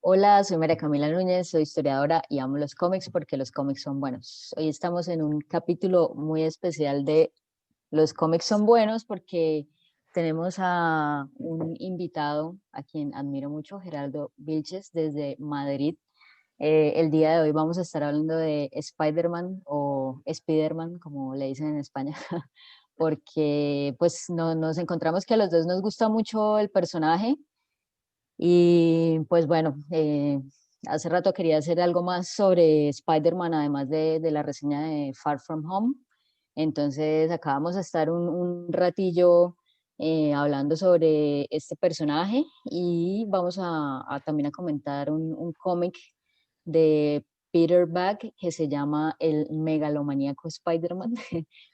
Hola, soy María Camila Núñez, soy historiadora y amo los cómics porque los cómics son buenos. Hoy estamos en un capítulo muy especial de Los cómics son buenos porque tenemos a un invitado a quien admiro mucho, Gerardo Vilches, desde Madrid. El día de hoy vamos a estar hablando de Spider-Man o Spider-Man, como le dicen en España, porque pues nos encontramos que a los dos nos gusta mucho el personaje y pues bueno, hace rato quería hacer algo más sobre Spider-Man, además de la reseña de Far From Home. Entonces acá vamos a estar un ratillo hablando sobre este personaje y vamos también a comentar un cómic de Peter Bagg que se llama El Megalomaníaco Spider-Man,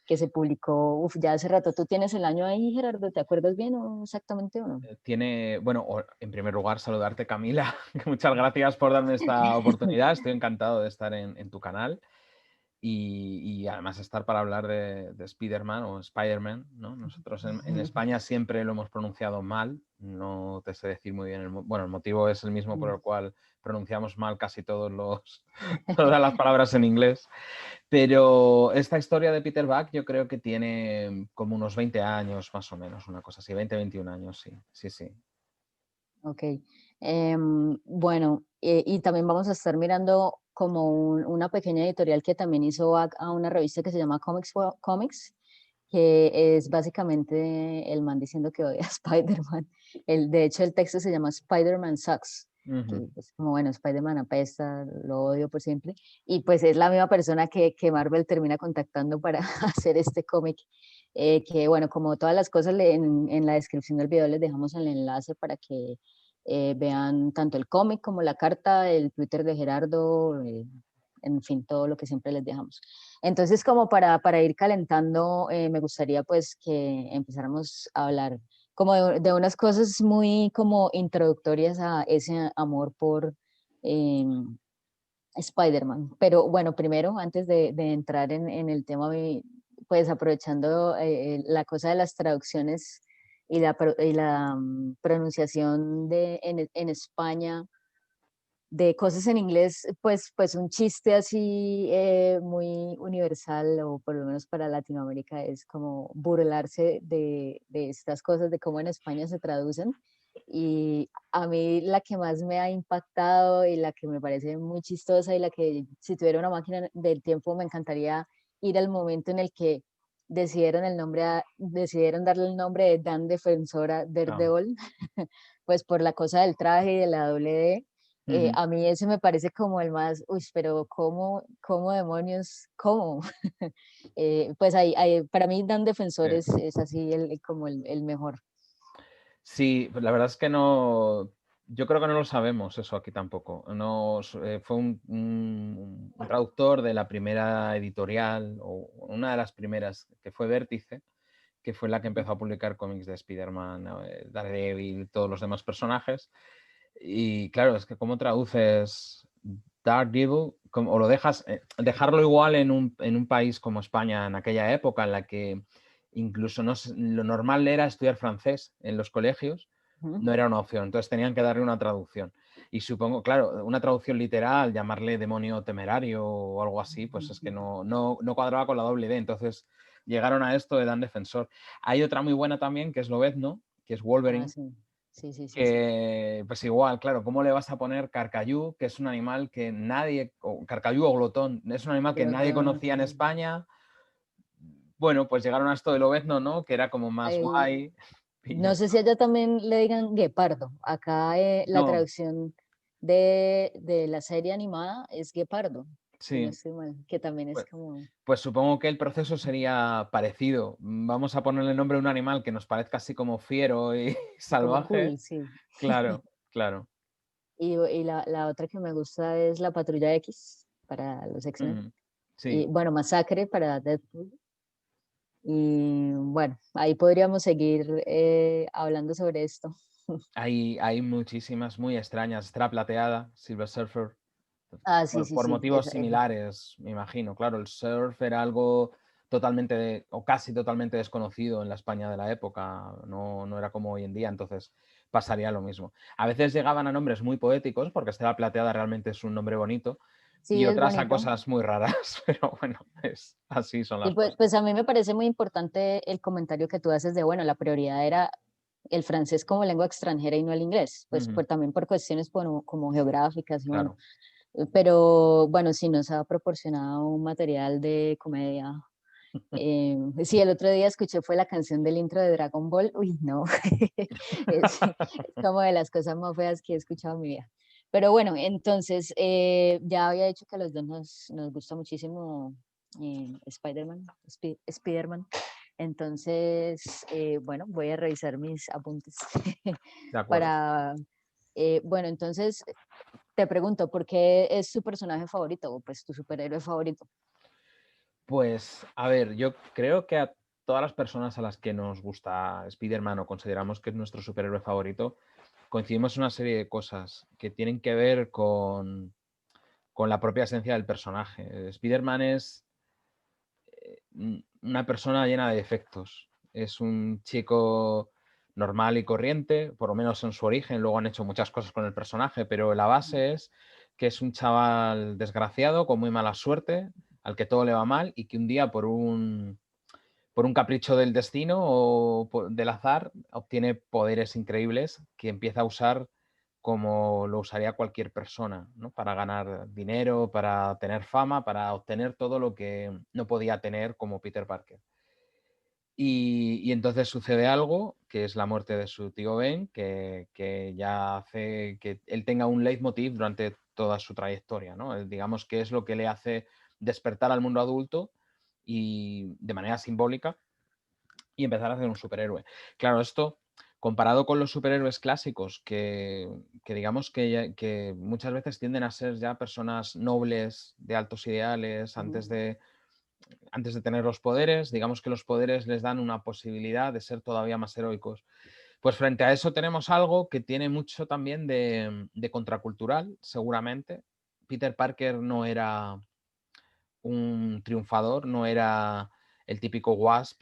que se publicó ya hace rato. ¿Tú tienes el año ahí, Gerardo? ¿Te acuerdas bien o exactamente o no? En primer lugar, saludarte, Camila. Muchas gracias por darme esta oportunidad. Estoy encantado de estar en tu canal y además estar para hablar de Spider-Man o Spider-Man, ¿no? Nosotros en España siempre lo hemos pronunciado mal. No te sé decir muy bien bueno, el motivo es el mismo por el cual pronunciamos mal casi todas las palabras en inglés. Pero esta historia de Peter Buck yo creo que tiene como unos 20 años más o menos, una cosa así, 20, 21 años, sí, sí, sí. Ok. Bueno, y también vamos a estar mirando como una pequeña editorial que también hizo a una revista que se llama Comics for Comics, que es básicamente el man diciendo que odia a Spider-Man. De hecho, el texto se llama Spider-Man Sucks, que Ujú. es como, bueno, Spider-Man apesta, lo odio por siempre. Y pues es la misma persona que Marvel termina contactando para hacer este cómic. Que bueno, como todas las cosas en la descripción del video les dejamos el enlace para que vean tanto el cómic como la carta, el Twitter de Gerardo, en fin, todo lo que siempre les dejamos. Entonces, como para ir calentando, me gustaría pues que empezáramos a hablar como de unas cosas muy como introductorias a ese amor por eh, Spider-Man. Pero bueno, primero, antes de entrar en el tema, pues aprovechando la cosa de las traducciones y la pronunciación en España de cosas en inglés, pues un chiste así muy universal, o por lo menos para Latinoamérica, es como burlarse de estas cosas, de cómo en España se traducen. Y a mí la que más me ha impactado y la que me parece muy chistosa y la que si tuviera una máquina del tiempo me encantaría ir al momento en el que decidieron darle el nombre de Dan Defensora Ah, Daredevil, pues por la cosa del traje y de la doble D. ujú. A mí ese me parece como el más, uy, pero ¿cómo demonios? ¿Cómo? Pues para mí Dan Defensor Eh, es así como el mejor. Sí, pues la verdad es que no, yo creo que no lo sabemos eso aquí tampoco. Fue un traductor de la primera editorial, o una de las primeras, que fue Vértice, que fue la que empezó a publicar cómics de Spider-Man, Daredevil, todos los demás personajes. Y claro, es que cómo traduces Daredevil, o lo dejarlo igual en un país como España en aquella época en la que incluso lo normal era estudiar francés en los colegios, Ujú. no era una opción, entonces tenían que darle una traducción. Y supongo, claro, una traducción literal, llamarle demonio temerario o algo así, pues es que no cuadraba con la doble D, entonces llegaron a esto de Dan Defensor. Hay otra muy buena también, que es Lobezno, que es Ah, Wolverine, sí, sí, sí, sí, sí. que, pues igual, claro, ¿cómo le vas a poner Carcayú, que es un animal que nadie, o Carcayú o Glotón, es un animal que nadie Glotón. conocía en España? Bueno, pues llegaron a esto de Lobezno, ¿no? Que era como más Ahí, guay. Y ya no sé está. si allá también le digan guepardo. Acá la No, traducción de la serie animada es guepardo, si no sí, estoy mal, que también es pues, como pues supongo que el proceso sería parecido. Vamos a ponerle nombre a un animal que nos parezca así como fiero y como salvaje. cool, sí. Claro, claro. Y la otra que me gusta es la Patrulla X para los X-Men. Ujú. Y Sí, bueno, Masacre para Deadpool. Y bueno, ahí podríamos seguir hablando sobre esto. hay muchísimas muy extrañas. Estrella Plateada, Silver Surfer. Ah, sí, Por, sí, por sí. motivos similares, me imagino. Claro, el surf era algo o casi totalmente desconocido en la España de la época, no era como hoy en día. Entonces, pasaría lo mismo. A veces llegaban a nombres muy poéticos, porque Estela Plateada realmente es un nombre bonito, Sí, y es otras a bonito. cosas muy raras, pero bueno, así son Y las pues, cosas. pues a mí me parece muy importante el comentario que tú haces de, bueno, la prioridad era el francés como lengua extranjera y no el inglés, pues Ujú, también por cuestiones como geográficas y bueno, claro. pero bueno, sí nos ha proporcionado un material de comedia. Sí, el otro día escuché fue la canción del intro de Dragon Ball. Uy, no, es como de las cosas más feas que he escuchado en mi vida. Pero bueno, entonces ya había dicho que a los dos nos gusta muchísimo Spider-Man, Spider-Man. Entonces, bueno, voy a revisar mis apuntes De acuerdo. para, bueno, entonces te pregunto, ¿por qué es tu personaje favorito o pues tu superhéroe favorito? Pues, a ver, yo creo que a todas las personas a las que nos gusta Spider-Man o consideramos que es nuestro superhéroe favorito, coincidimos en una serie de cosas que tienen que ver con la propia esencia del personaje. Spider-Man es una persona llena de defectos. Es un chico normal y corriente, por lo menos en su origen. Luego han hecho muchas cosas con el personaje, pero la base es que es un chaval desgraciado, con muy mala suerte, al que todo le va mal y que un día por un capricho del destino o del azar obtiene poderes increíbles que empieza a usar como lo usaría cualquier persona, ¿no? Para ganar dinero, para tener fama, para obtener todo lo que no podía tener como Peter Parker. Y entonces sucede algo, que es la muerte de su tío Ben, que ya hace que él tenga un leitmotiv durante toda su trayectoria, ¿no? Digamos que es lo que le hace despertar al mundo adulto y de manera simbólica y empezar a ser un superhéroe. Claro, esto comparado con los superhéroes clásicos, que digamos que muchas veces tienden a ser ya personas nobles, de altos ideales, antes de tener los poderes, digamos que los poderes les dan una posibilidad de ser todavía más heroicos. Pues frente a eso tenemos algo que tiene mucho también de contracultural, seguramente. Peter Parker no era un triunfador, no era el típico Wasp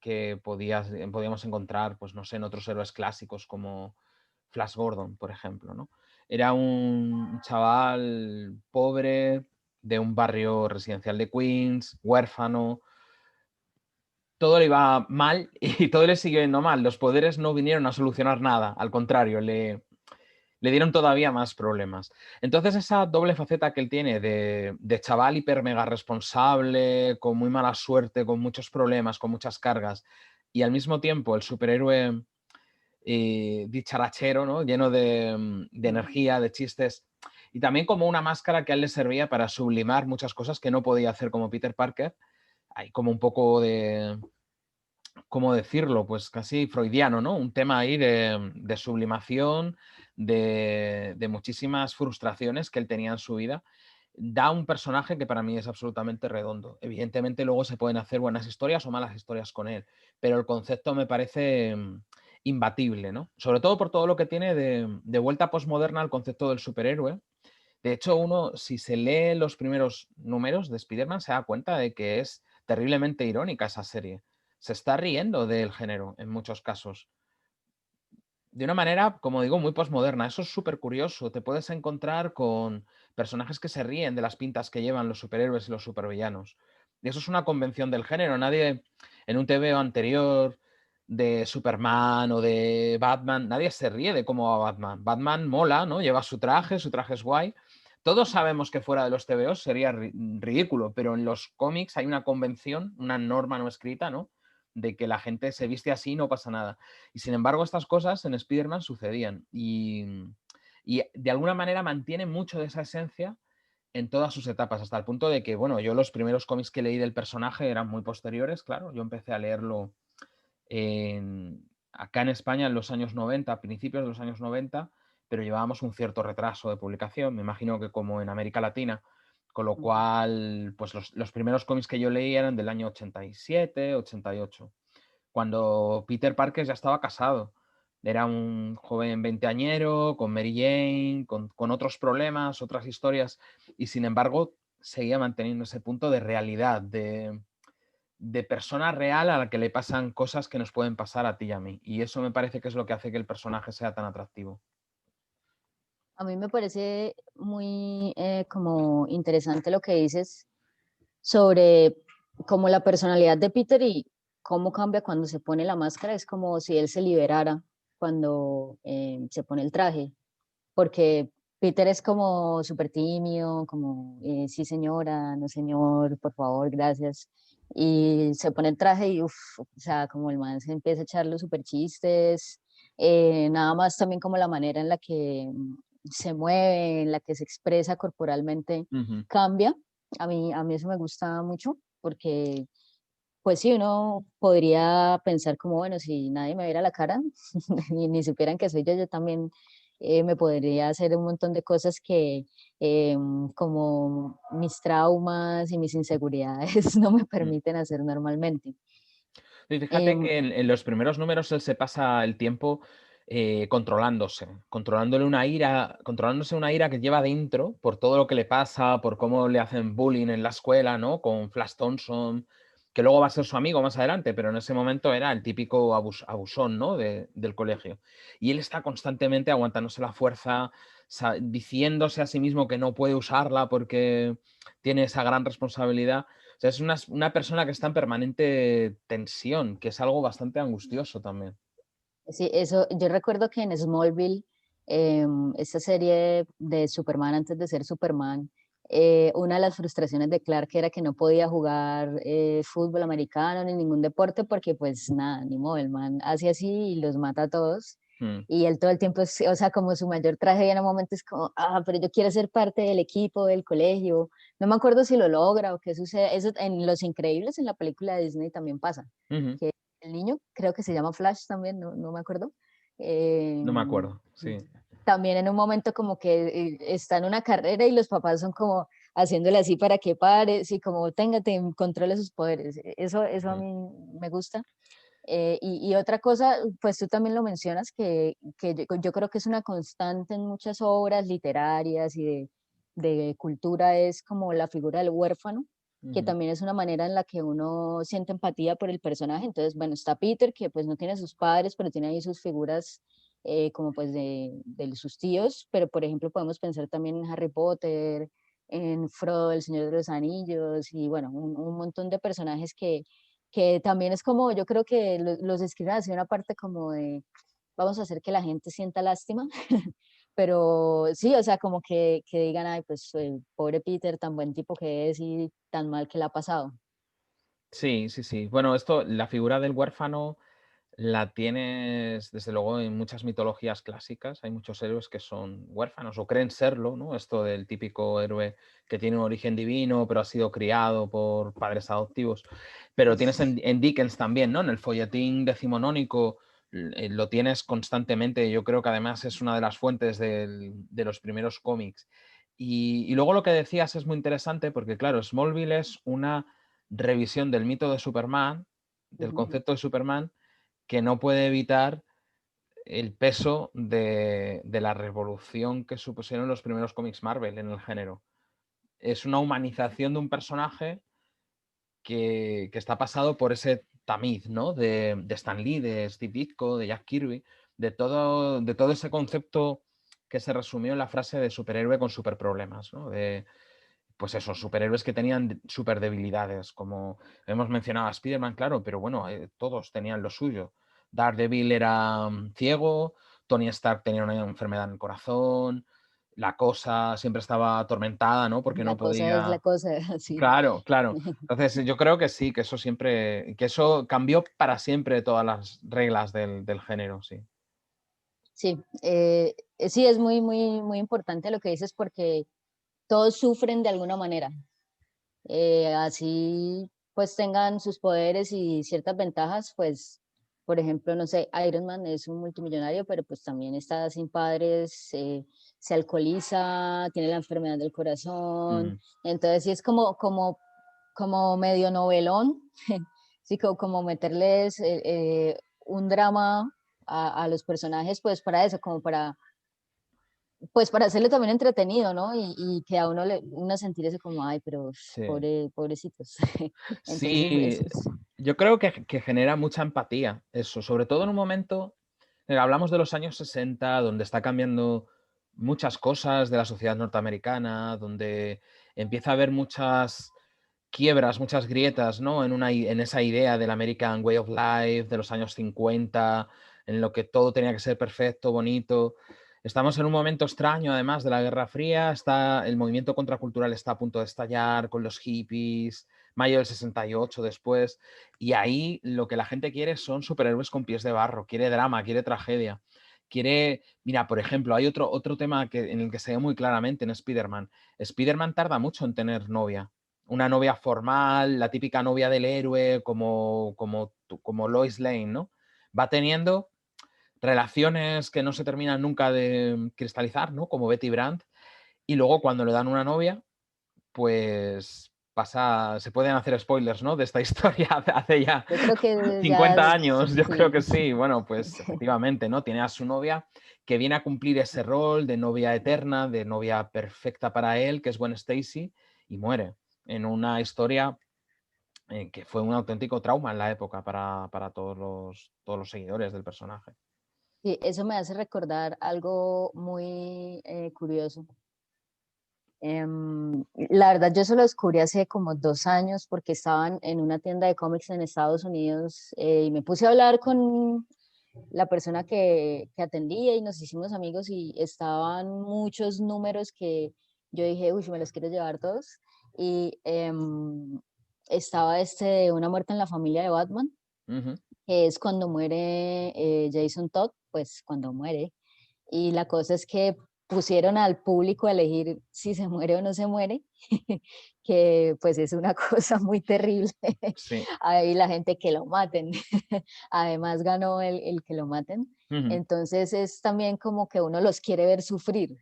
que podíamos encontrar, pues no sé, en otros héroes clásicos como Flash Gordon, por ejemplo, ¿no? Era un chaval pobre de un barrio residencial de Queens, huérfano, todo le iba mal y todo le sigue yendo mal. Los poderes no vinieron a solucionar nada, al contrario, le dieron todavía más problemas. Entonces, esa doble faceta que él tiene de chaval hiper mega responsable, con muy mala suerte, con muchos problemas, con muchas cargas, y al mismo tiempo el superhéroe dicharachero, ¿no? Lleno de Ujú. energía, de chistes, y también como una máscara que a él le servía para sublimar muchas cosas que no podía hacer como Peter Parker. Hay como un poco de, ¿cómo decirlo? Pues casi freudiano, ¿no? Un tema ahí de sublimación, de muchísimas frustraciones que él tenía en su vida. Da un personaje que para mí es absolutamente redondo. Evidentemente luego se pueden hacer buenas historias o malas historias con él, pero el concepto me parece imbatible, ¿no? Sobre todo por todo lo que tiene de vuelta posmoderna al concepto del superhéroe. De hecho, uno, si se lee los primeros números de Spider-Man, se da cuenta de que es terriblemente irónica esa serie. Se está riendo del género en muchos casos. De una manera, como digo, muy posmoderna. Eso es súper curioso. Te puedes encontrar con personajes que se ríen de las pintas que llevan los superhéroes y los supervillanos. Y eso es una convención del género. Nadie, en un TVO anterior de Superman o de Batman, nadie se ríe de cómo va Batman. Batman mola, ¿no? Lleva su traje es guay. Todos sabemos que fuera de los TVOs sería ridículo, pero en los cómics hay una convención, una norma no escrita, ¿no? De que la gente se viste así y no pasa nada. Y sin embargo, estas cosas en Spider-Man sucedían y de alguna manera mantiene mucho de esa esencia en todas sus etapas, hasta el punto de que, bueno, yo los primeros cómics que leí del personaje eran muy posteriores, claro, yo empecé a leerlo acá en España en los años 90, a principios de los años 90, pero llevábamos un cierto retraso de publicación, me imagino que como en América Latina, con lo Ujú. cual, pues los primeros cómics que yo leí eran del año 87, 88 cuando Peter Parker ya estaba casado. Era un joven veinteañero, con Mary Jane, con otros problemas, otras historias, y sin embargo seguía manteniendo ese punto de realidad, de persona real a la que le pasan cosas que nos pueden pasar a ti y a mí. Y eso me parece que es lo que hace que el personaje sea tan atractivo. A mí me parece muy como interesante lo que dices sobre como la personalidad de Peter y cómo cambia cuando se pone la máscara. Es como si él se liberara cuando se pone el traje, porque Peter es como súper tímido, como sí señora, no señor, por favor, gracias. Y se pone el traje y uff, o sea, como el man se empieza a echar los súper chistes, nada más también como la manera en la que se mueve, en la que se expresa corporalmente Ujú. cambia. A mí eso me gusta mucho porque pues sí, uno podría pensar como, bueno, si nadie me viera la cara y ni supieran que soy yo, yo también me podría hacer un montón de cosas que como mis traumas y mis inseguridades no me Mm. permiten hacer normalmente. Y fíjate Em, que en los primeros números él se pasa el tiempo controlándose, controlándose una ira que lleva dentro por todo lo que le pasa, por cómo le hacen bullying en la escuela, ¿no? Con Flash Thompson, que luego va a ser su amigo más adelante, pero en ese momento era el típico abusón, ¿no? Del colegio. Y él está constantemente aguantándose la fuerza, diciéndose a sí mismo que no puede usarla porque tiene esa gran responsabilidad. O sea, es una persona que está en permanente tensión, que es algo bastante angustioso también. sí, eso, yo recuerdo que en Smallville, esta serie de Superman antes de ser Superman, una de las frustraciones de Clark era que no podía jugar fútbol americano ni ningún deporte porque pues nada, ni modo, el man hace así y los mata a todos. Mm, Y él todo el tiempo, o sea, como su mayor tragedia en un momento es como, pero yo quiero ser parte del equipo, del colegio. No me acuerdo si lo logra o qué sucede. Eso en Los Increíbles, en la película de Disney también pasa, ujú. que el niño, creo que se llama Flash también, no me acuerdo. eh, No me acuerdo, sí. También en un momento como que está en una carrera y los papás son como haciéndole así para que pares y como téngate, controle sus poderes. Eso a Mm, mí me gusta. Y otra cosa, pues tú también lo mencionas, que yo creo que es una constante en muchas obras literarias y de cultura, es como la figura del huérfano, que ujú. también es una manera en la que uno siente empatía por el personaje. Entonces, bueno, está Peter, que pues no tiene sus padres, pero tiene ahí sus figuras como pues de sus tíos, pero por ejemplo podemos pensar también en Harry Potter, en Frodo, el Señor de los Anillos, y bueno, un montón de personajes que también es como, yo creo que los escriben así una parte como de, vamos a hacer que la gente sienta lástima, pero sí, o sea, como que digan, ay, pues pobre Peter, tan buen tipo que es y tan mal que le ha pasado. Sí, sí, sí. Bueno, la figura del huérfano la tienes, desde luego, en muchas mitologías clásicas. Hay muchos héroes que son huérfanos o creen serlo, ¿no? Esto del típico héroe que tiene un origen divino, pero ha sido criado por padres adoptivos. Pero tienes en Dickens también, ¿no? En el folletín decimonónico lo tienes constantemente. Yo creo que además es una de las fuentes de los primeros cómics. Y luego lo que decías es muy interesante porque, claro, Smallville es una revisión del mito de Superman, del Ujú. concepto de Superman, que no puede evitar el peso de la revolución que supusieron los primeros cómics Marvel en el género. Es una humanización de un personaje que está pasado por ese tamiz, ¿no? De Stan Lee, de Steve Ditko, de Jack Kirby, de todo ese concepto que se resumió en la frase de superhéroe con superproblemas, ¿no? Pues esos superhéroes que tenían super debilidades, como hemos mencionado a Spider-Man, claro, pero bueno, todos tenían lo suyo. Daredevil era ciego, Tony Stark tenía una enfermedad en el corazón, la cosa siempre estaba atormentada, ¿no? Porque La no cosa es la podía. cosa, sí. Claro, claro. Entonces yo creo que sí, que eso cambió para siempre todas las reglas del género, sí. Sí, sí, es muy, muy, muy importante lo que dices porque todos sufren de alguna manera. Así pues tengan sus poderes y ciertas ventajas, pues por ejemplo, no sé, Iron Man es un multimillonario, pero pues también está sin padres, se alcoholiza, tiene la enfermedad del corazón, Mm. entonces sí es como medio novelón, sí, como meterles un drama a los personajes, pues para eso, como pues para hacerlo también entretenido, ¿no? Y que a uno uno sentir eso como, ay, pero Sí. pobrecitos. Entonces, sí, Sí, yo creo que genera mucha empatía eso, sobre todo en un momento, hablamos de los años 60, donde está cambiando muchas cosas de la sociedad norteamericana, donde empieza a haber muchas quiebras, muchas grietas, ¿no? En esa idea del American Way of Life de los años 50, en lo que todo tenía que ser perfecto, bonito. Estamos en un momento extraño, además de la Guerra Fría, el movimiento contracultural está a punto de estallar con los hippies, mayo del 68 después, y ahí lo que la gente quiere son superhéroes con pies de barro, quiere drama, quiere tragedia, mira, por ejemplo, hay otro tema en el que se ve muy claramente en Spider-Man. Spider-Man tarda mucho en tener novia, una novia formal, la típica novia del héroe, como Lois Lane, ¿no? Va teniendo relaciones que no se terminan nunca de cristalizar, ¿no? Como Betty Brant, y luego cuando le dan una novia, pues se pueden hacer spoilers, ¿no? De esta historia hace ya yo creo que ya, 50 años, yo creo sí. que sí. Bueno, pues efectivamente, ¿no? Tiene a su novia que viene a cumplir ese rol de novia eterna, de novia perfecta para él, que es Gwen Stacy, y muere en una historia que fue un auténtico trauma en la época para todos los seguidores del personaje. Sí, eso me hace recordar algo muy curioso. La verdad, yo se lo descubrí hace como 2 años porque estaban en una tienda de cómics en Estados Unidos y me puse a hablar con la persona que atendía y nos hicimos amigos y estaban muchos números que yo dije, uy, me los quiero llevar todos. Y estaba Una muerte en la familia de Batman, Ujú. que es cuando muere Jason Todd, pues cuando muere. Y la cosa es que pusieron al público a elegir si se muere o no se muere, que pues es una cosa muy terrible. Sí. Ahí la gente que lo maten. Además ganó el que lo maten. Ujú. Entonces es también como que uno los quiere ver sufrir.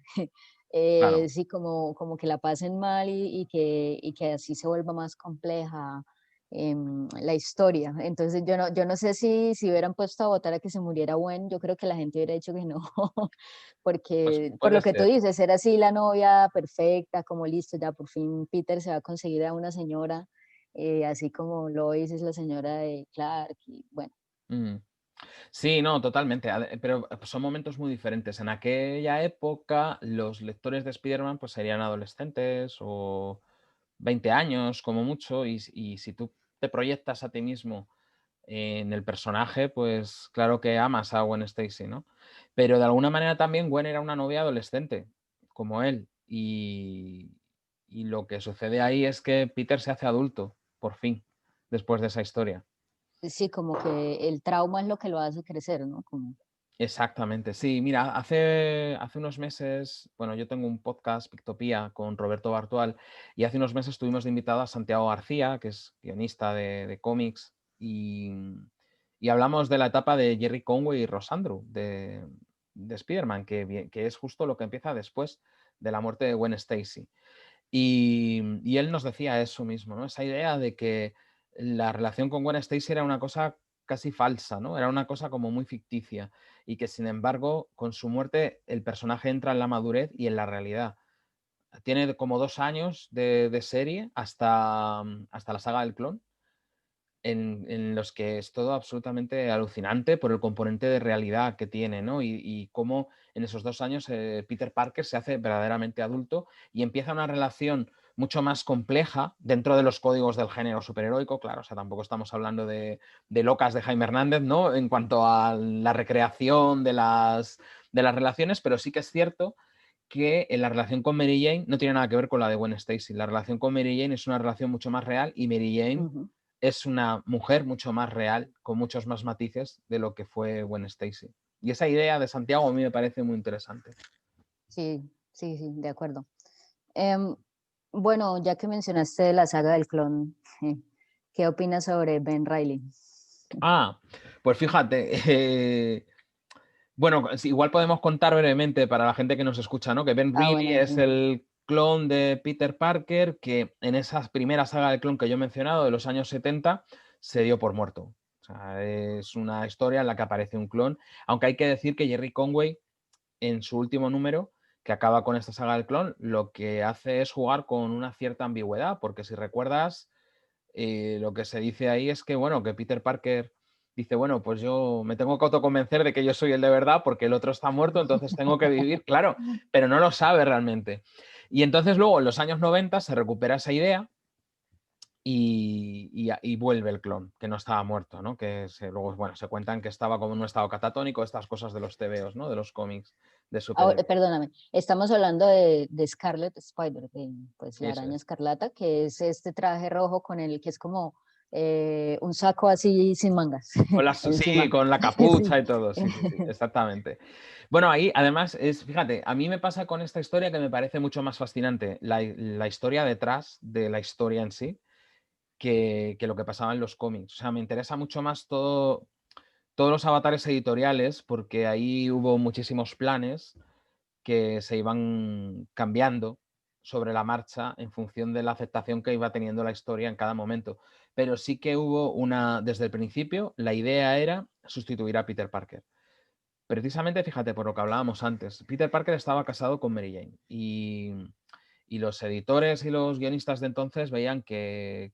Claro. Sí, como que la pasen mal y que así se vuelva más compleja la historia. Entonces yo no sé si hubieran puesto a votar a que se muriera Gwen, yo creo que la gente hubiera dicho que no, Pues porque por puede lo que tú ser. dices, era así la novia perfecta, como listo, ya por fin Peter se va a conseguir a una señora, así como Lois es la señora de Clark, y bueno. Mm. Sí, no, totalmente. Pero son momentos muy diferentes. En aquella época, los lectores de Spider-Man pues serían adolescentes o 20 años como mucho, y si tú te proyectas a ti mismo en el personaje, pues claro que amas a Gwen Stacy, ¿no? Pero de alguna manera también Gwen era una novia adolescente, como él, y lo que sucede ahí es que Peter se hace adulto, por fin, después de esa historia. Sí, como que el trauma es lo que lo hace crecer, ¿no? Como, Exactamente, sí. Mira, hace unos meses, bueno, yo tengo un podcast, Pictopía, con Roberto Bartual, y hace unos meses tuvimos de invitado a Santiago García, que es guionista de cómics, y hablamos de la etapa de Jerry Conway y Ross Andru, de Spider-Man, que es justo lo que empieza después de la muerte de Gwen Stacy. Y él nos decía eso mismo, ¿no? Esa idea de que la relación con Gwen Stacy era una cosa casi falsa, ¿no? Era una cosa como muy ficticia y que, sin embargo, con su muerte el personaje entra en la madurez y en la realidad. Tiene como 2 años de serie hasta la saga del clon, en los que es todo absolutamente alucinante por el componente de realidad que tiene, ¿no? Y cómo en esos 2 años Peter Parker se hace verdaderamente adulto y empieza una relación mucho más compleja dentro de los códigos del género superheroico, claro, o sea, tampoco estamos hablando de locas de Jaime Hernández, ¿no? En cuanto a la recreación de las relaciones, pero sí que es cierto que en la relación con Mary Jane no tiene nada que ver con la de Gwen Stacy. La relación con Mary Jane es una relación mucho más real y Mary Jane ujú. es una mujer mucho más real, con muchos más matices de lo que fue Gwen Stacy. Y esa idea de Santiago a mí me parece muy interesante. Sí, sí, sí, de acuerdo. Em, bueno, ya que mencionaste la saga del clon, ¿qué opinas sobre Ben Reilly? Ah, pues fíjate, bueno, igual podemos contar brevemente para la gente que nos escucha, ¿no? Que Ben Ah, Reilly bueno, es sí. el clon de Peter Parker que en esa primera saga del clon que yo he mencionado de los años 70 se dio por muerto. O sea, es una historia en la que aparece un clon, aunque hay que decir que Jerry Conway en su último número, que acaba con esta saga del clon, lo que hace es jugar con una cierta ambigüedad, porque si recuerdas, lo que se dice ahí es que, bueno, que Peter Parker dice, bueno, pues yo me tengo que autoconvencer de que yo soy el de verdad porque el otro está muerto, entonces tengo que vivir, claro, pero no lo sabe realmente. Y entonces luego en los años 90 se recupera esa idea y vuelve el clon, que no estaba muerto, ¿no? Luego, bueno, se cuentan que estaba como en un estado catatónico, estas cosas de los tebeos, ¿no? De los cómics de Ahora, superhéroes. perdóname, estamos hablando de Scarlet Spider, de, pues la Eso araña es. escarlata, que es este traje rojo con el que es como un saco así sin mangas Sí, encima. con la Sí. capucha y todo, sí, sí, sí, exactamente. Bueno, ahí además fíjate, a mí me pasa con esta historia que me parece mucho más fascinante la historia detrás de la historia en sí que lo que pasaba en los cómics. O sea, me interesa mucho más todos los avatares editoriales porque ahí hubo muchísimos planes que se iban cambiando sobre la marcha en función de la aceptación que iba teniendo la historia en cada momento. Pero sí que hubo desde el principio, la idea era sustituir a Peter Parker. Precisamente, fíjate, por lo que hablábamos antes, Peter Parker estaba casado con Mary Jane y los editores y los guionistas de entonces veían que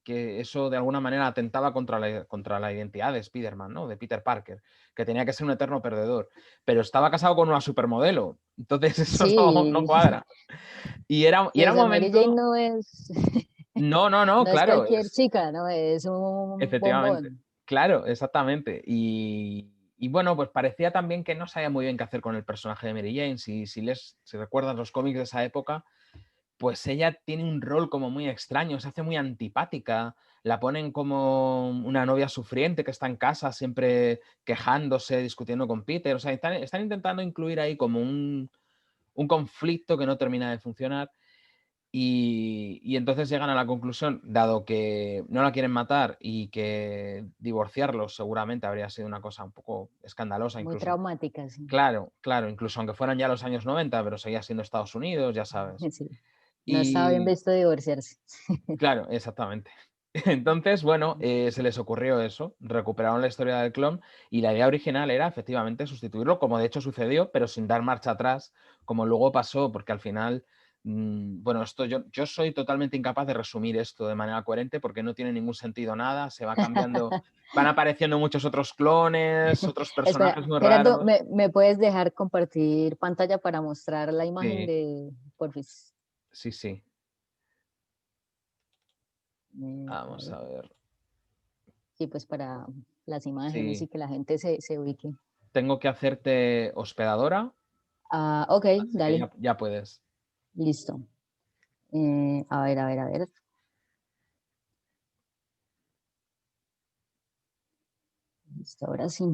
eso de alguna manera atentaba contra la identidad de Spider-Man, ¿no? De Peter Parker, que tenía que ser un eterno perdedor. Pero estaba casado con una supermodelo, entonces eso no Sí, cuadra. Y sí, o era un sea, Mary Jane momento. no es, No, no, no, no es claro, cualquier chica, ¿no? Es un efectivamente. bombón. Claro, exactamente. Y bueno, pues parecía también que no sabía muy bien qué hacer con el personaje de Mary Jane. Si recuerdas los cómics de esa época, pues ella tiene un rol como muy extraño, se hace muy antipática, la ponen como una novia sufriente que está en casa siempre quejándose, discutiendo con Peter, o sea, están intentando incluir ahí como un conflicto que no termina de funcionar y entonces llegan a la conclusión, dado que no la quieren matar y que divorciarlos seguramente habría sido una cosa un poco escandalosa Muy incluso. traumática, sí. Claro, claro, incluso aunque fueran ya los años 90, pero seguía siendo Estados Unidos, ya sabes. Sí. No estaba bien Y visto divorciarse. claro, exactamente. Entonces, bueno, se les ocurrió eso, recuperaron la historia del clon y la idea original era efectivamente sustituirlo, como de hecho sucedió, pero sin dar marcha atrás, como luego pasó, porque al final, bueno, yo soy totalmente incapaz de resumir esto de manera coherente porque no tiene ningún sentido nada, se va cambiando, van apareciendo muchos otros clones, otros Espera, personajes muy Gerardo, raros. ¿me puedes dejar compartir pantalla para mostrar la imagen Sí, de Porfis? sí, sí. A Vamos ver, a ver. sí, pues para las imágenes Sí, y que la gente se ubique. tengo que hacerte hospedadora, Ah, ok, así que dale, ya puedes. listo. A ver. Listo, ahora sí.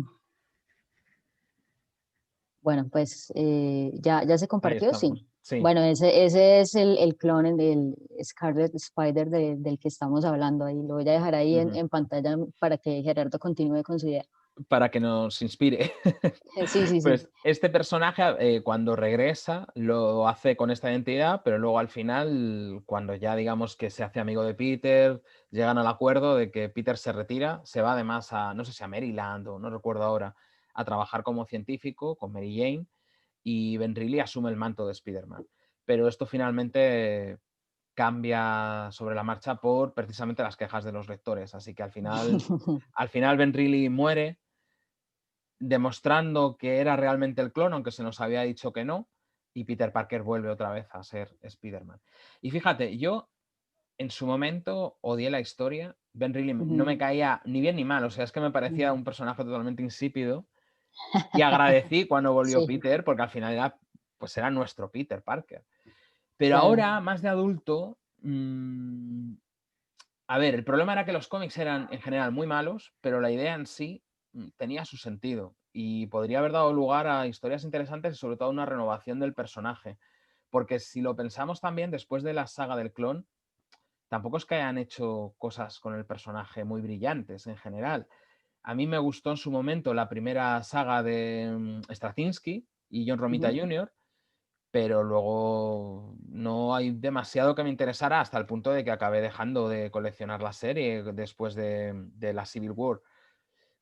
Bueno, pues ya se Ahí compartió, sí. estamos. Sí, Bueno, ese es el clon del Scarlet Spider del que estamos hablando ahí. Lo voy a dejar ahí ujú. en pantalla para que Gerardo continúe con su idea. Para que nos inspire. Sí, sí, sí. Pues este personaje, cuando regresa, lo hace con esta identidad, pero luego al final, cuando ya digamos que se hace amigo de Peter, llegan al acuerdo de que Peter se retira, se va además no sé si a Maryland o no recuerdo ahora, a trabajar como científico con Mary Jane y Ben Reilly asume el manto de Spider-Man. Pero esto finalmente cambia sobre la marcha por precisamente las quejas de los lectores. Así que al final Ben Reilly muere, demostrando que era realmente el clon, aunque se nos había dicho que no, y Peter Parker vuelve otra vez a ser Spider-Man. Y fíjate, yo en su momento odié la historia. Ben Reilly no Ujú. me caía ni bien ni mal, o sea, es que me parecía un personaje totalmente insípido. Y agradecí cuando volvió Sí, Peter, porque al final pues era nuestro Peter Parker. Pero claro. ahora, más de adulto, a ver, el problema era que los cómics eran en general muy malos, pero la idea en sí tenía su sentido y podría haber dado lugar a historias interesantes y sobre todo a una renovación del personaje. Porque si lo pensamos también, después de la saga del clon, tampoco es que hayan hecho cosas con el personaje muy brillantes en general. A mí me gustó en su momento la primera saga de Straczynski y John Romita Ujú. Jr., pero luego no hay demasiado que me interesara hasta el punto de que acabé dejando de coleccionar la serie después de la Civil War,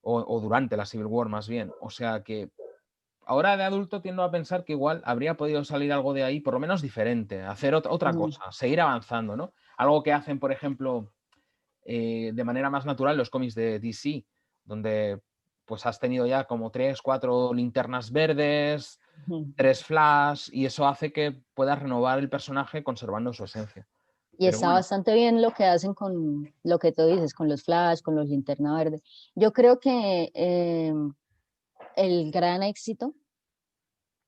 o durante la Civil War más bien. O sea que ahora de adulto tiendo a pensar que igual habría podido salir algo de ahí, por lo menos diferente, hacer otra Ujú. cosa, seguir avanzando, ¿no? Algo que hacen, por ejemplo, de manera más natural los cómics de DC, donde pues has tenido ya como 3, 4 linternas verdes, Ujú. 3 Flash, y eso hace que puedas renovar el personaje conservando su esencia. Y Pero está bueno, bastante bien lo que hacen con lo que tú dices, con los Flash, con los Linterna Verde. Yo creo que el gran éxito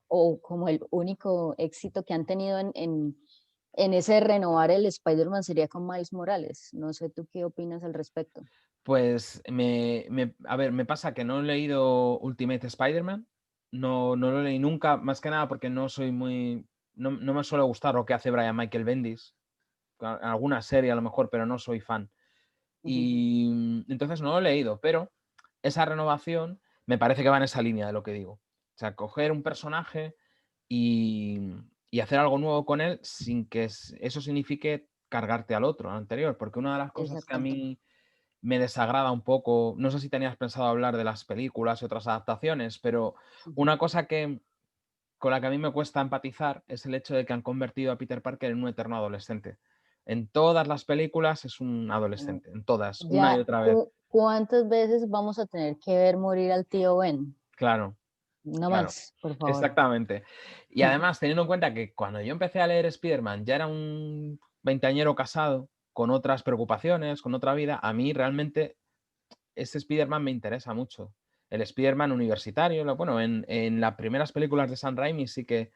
o como el único éxito que han tenido en ese renovar el Spider-Man sería con Miles Morales. No sé tú qué opinas al respecto. pues a ver, me pasa que no he leído Ultimate Spider-Man, no lo leí nunca, más que nada porque no soy muy, no me suele gustar lo que hace Brian Michael Bendis, alguna serie a lo mejor, pero no soy fan. Ujú. Y entonces no lo he leído, pero esa renovación me parece que va en esa línea de lo que digo. O sea, coger un personaje y, y hacer algo nuevo con él sin que eso signifique cargarte al otro, al anterior. Porque una de las cosas que a Exacto. mí me desagrada un poco, no sé si tenías pensado hablar de las películas y otras adaptaciones, pero Ujú. una cosa con la que a mí me cuesta empatizar es el hecho de que han convertido a Peter Parker en un eterno adolescente. En todas las películas es un Bueno, adolescente, en todas, una y ya, otra vez. ¿cuántas veces vamos a tener que ver morir al tío Ben? Claro, No claro, más, por favor. exactamente. Y además, teniendo en cuenta que cuando yo empecé a leer Spider-Man ya era un veinteañero casado, con otras preocupaciones, con otra vida, a mí realmente este Spider-Man me interesa mucho. El Spider-Man universitario, bueno, en las primeras películas de Sam Raimi sí que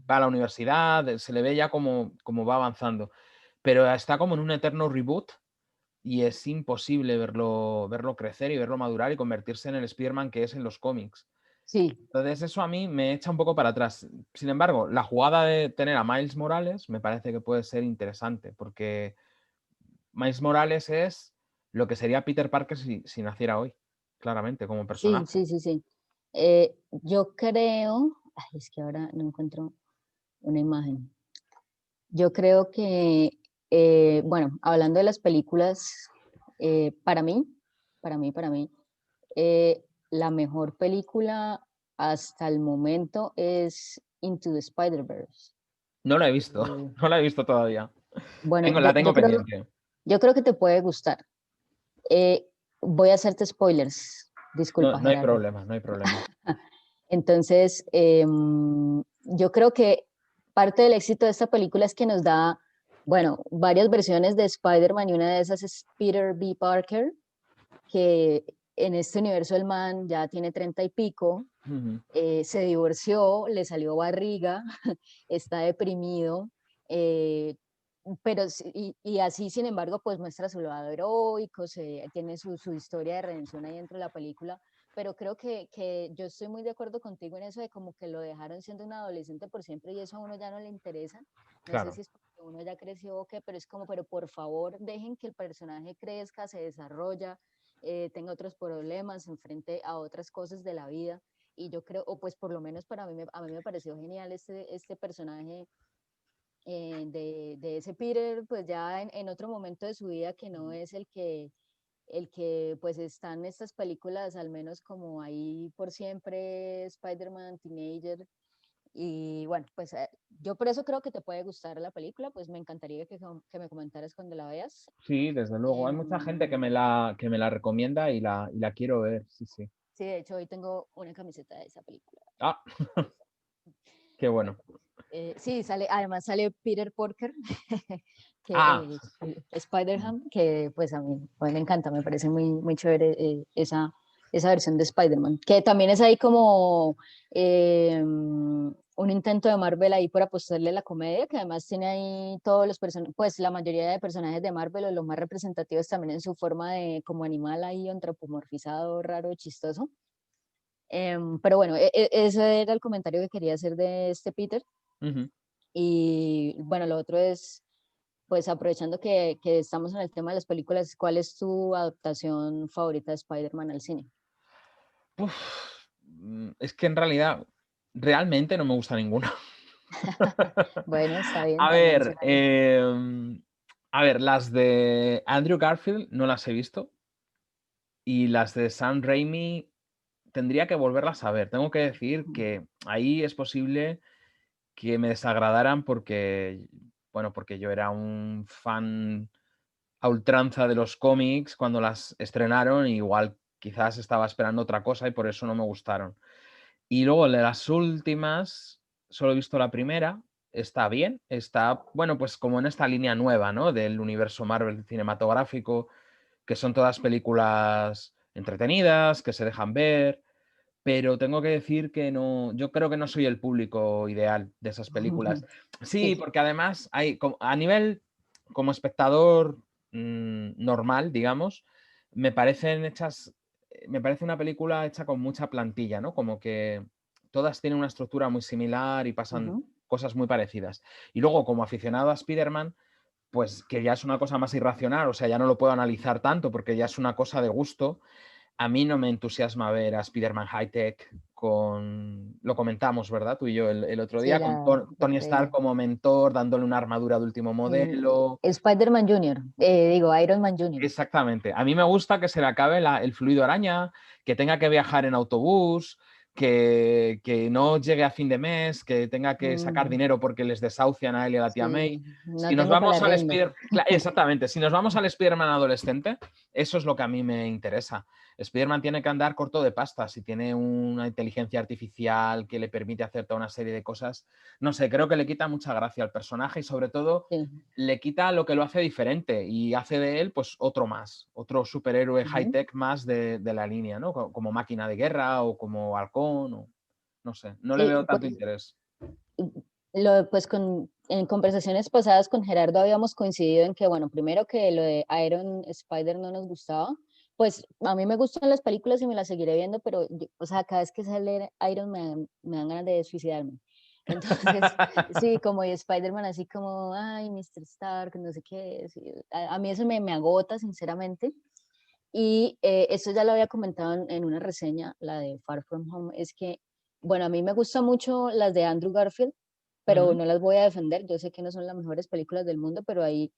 va a la universidad, se le ve ya como va avanzando, pero está como en un eterno reboot y es imposible verlo crecer y verlo madurar y convertirse en el Spider-Man que es en los cómics. Sí, Entonces eso a mí me echa un poco para atrás. Sin embargo, la jugada de tener a Miles Morales me parece que puede ser interesante, porque Miles Morales es lo que sería Peter Parker si naciera hoy, claramente, como sí, personaje. sí, sí, sí. Yo creo, ay, es que ahora no encuentro una imagen. Yo creo que, bueno, hablando de las películas, para mí, para mí, la mejor película hasta el momento es Into the Spider-Verse. No la he visto, Eh, no la he visto todavía. bueno, La tengo pendiente. yo creo que te puede gustar. Eh, Voy a hacerte spoilers. No, Disculpa, no hay Gerardo. problema, no hay problema. Entonces, yo creo que parte del éxito de esta película es que nos da, bueno, varias versiones de Spider-Man y una de esas es Peter B. Parker, que en este universo el man ya tiene 30 y pico, Ujú. se divorció, le salió barriga, está deprimido, eh, pero y así, sin embargo, pues muestra su lado heroico, tiene su historia de redención ahí dentro de la película, pero creo que yo estoy muy de acuerdo contigo en eso de como que lo dejaron siendo un adolescente por siempre y eso a uno ya no le interesa. No sé Claro, si es porque uno ya creció o qué, pero es como, pero por favor dejen que el personaje crezca, se desarrolla, tenga otros problemas, se enfrente a otras cosas de la vida. Y yo creo, o pues por lo menos para mí, a mí me pareció genial este personaje de ese Peter, pues ya en otro momento de su vida que no es el que pues está en estas películas, al menos como ahí por siempre, Spider-Man, Teenager. Y bueno, pues yo por eso creo que te puede gustar la película, pues me encantaría que me comentaras cuando la veas. sí, desde luego. Hay mucha gente que Em, me la recomienda y la quiero ver, sí, sí. sí, de hecho hoy tengo una camiseta de esa película. Ah, Puesta. qué Bueno, bueno. sí, además sale Peter Porker, que Ah, Spider-Ham, que pues a mí me encanta, me parece muy, muy chévere esa versión de Spider-Man, que también es ahí como un intento de Marvel ahí por apostarle a la comedia, que además tiene ahí todos los personajes, pues la mayoría de personajes de Marvel o los más representativos también en su forma de como animal ahí antropomorfizado, raro, chistoso. Pero bueno, ese era el comentario que quería hacer de este Peter. ujú. Y bueno, lo otro es, pues aprovechando que estamos en el tema de las películas, ¿cuál es tu adaptación favorita de Spider-Man al cine? Uf, es que en realidad, realmente no me gusta ninguna. Bueno, está bien, A también se ver, vale. las de Andrew Garfield no las he visto y las de Sam Raimi tendría que volverlas a ver. Tengo que decir que ahí es posible que me desagradaran porque, bueno, porque yo era un fan a ultranza de los cómics cuando las estrenaron, y igual quizás estaba esperando otra cosa y por eso no me gustaron. Y luego de las últimas, solo he visto la primera, está bien, está, bueno, pues como en esta línea nueva, ¿no? Del universo Marvel cinematográfico, que son todas películas entretenidas, que se dejan ver, pero tengo que decir que no, yo creo que no soy el público ideal de esas películas. Sí, Sí. porque además hay, a nivel como espectador normal, digamos, me parecen hechas, me parece una película hecha con mucha plantilla, ¿no? Como que todas tienen una estructura muy similar y pasan Ujú, cosas muy parecidas. Y luego, como aficionado a Spider-Man, pues que ya es una cosa más irracional, o sea, ya no lo puedo analizar tanto porque ya es una cosa de gusto. A mí no me entusiasma ver a Spider-Man High-Tech con... Lo comentamos, ¿verdad? Tú y yo el otro sí, día, con la Tony Stark trailer. como mentor, dándole una armadura de último modelo. Spider-Man Junior, digo, Iron Man Junior. Exactamente. A mí me gusta que se le acabe el fluido araña, que tenga que viajar en autobús, que no llegue a fin de mes, que tenga que sacar Mm, dinero porque les desahucian a él y a la tía May. sí, Si no nos tengo para el vamos al arriendo. Spider... Exactamente, si nos vamos al Spider-Man adolescente, eso es lo que a mí me interesa. Spider-Man tiene que andar corto de pasta. Si tiene una inteligencia artificial que le permite hacer toda una serie de cosas, no sé, creo que le quita mucha gracia al personaje y sobre todo Sí. le quita lo que lo hace diferente y hace de él pues otro más, otro superhéroe Ujú. high-tech más de la línea, ¿no? Como máquina de guerra o como halcón, o no sé, no le veo tanto Pues, interés. pues en conversaciones pasadas con Gerardo habíamos coincidido en que, bueno, primero que lo de Iron Spider no nos gustaba. Pues a mí me gustan las películas y me las seguiré viendo, pero, o sea, cada vez que sale Iron me dan ganas de suicidarme. Entonces, sí, como y Spider-Man así como, ay, Mr. Stark, no sé qué, sí, a mí eso me agota, sinceramente. Y eso ya lo había comentado en una reseña, la de Far From Home, es que, bueno, a mí me gustan mucho las de Andrew Garfield, pero Ujú. no las voy a defender. Yo sé que no son las mejores películas del mundo, pero ahí,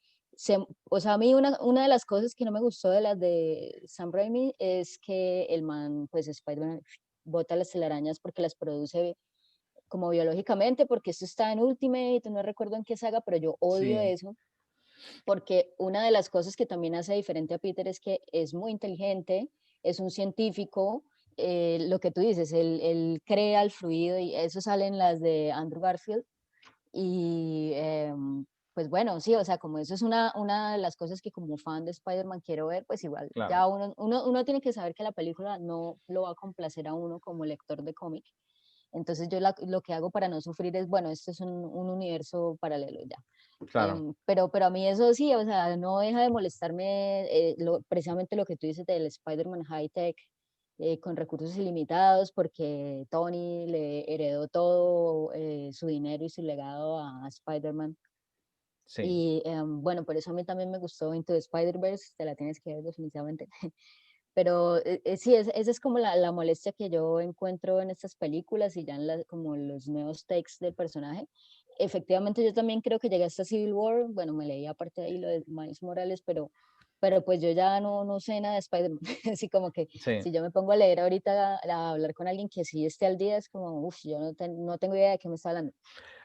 o sea, a mí una de las cosas que no me gustó de las de Sam Raimi es que el man, pues Spider-Man, bota las telarañas porque las produce como biológicamente, porque esto está en Ultimate, no recuerdo en qué saga, pero yo odio Sí, eso porque una de las cosas que también hace diferente a Peter es que es muy inteligente, es un científico, lo que tú dices, él crea el fluido y eso sale en las de Andrew Garfield. Y pues bueno, sí, o sea, como eso es una de las cosas que como fan de Spider-Man quiero ver, pues igual, claro, ya uno tiene que saber que la película no lo va a complacer a uno como lector de cómic. Entonces yo lo que hago para no sufrir es, bueno, esto es un universo paralelo ya. claro. Pero a mí eso sí, o sea, no deja de molestarme precisamente lo que tú dices del Spider-Man High Tech con recursos ilimitados, porque Tony le heredó todo su dinero y su legado a Spider-Man. Sí, Y bueno, por eso a mí también me gustó Into the Spider-Verse, te la tienes que ver definitivamente. Pero sí, esa es como la molestia que yo encuentro en estas películas y ya en como los nuevos takes del personaje. Efectivamente, yo también creo que llegué hasta Civil War, bueno, me leí aparte de ahí lo de Miles Morales, pero pues yo ya no sé nada de Spider-Man. Así como que sí. si yo me pongo a leer ahorita, a hablar con alguien que sí esté al día, es como, uff, yo no tengo idea de qué me está hablando.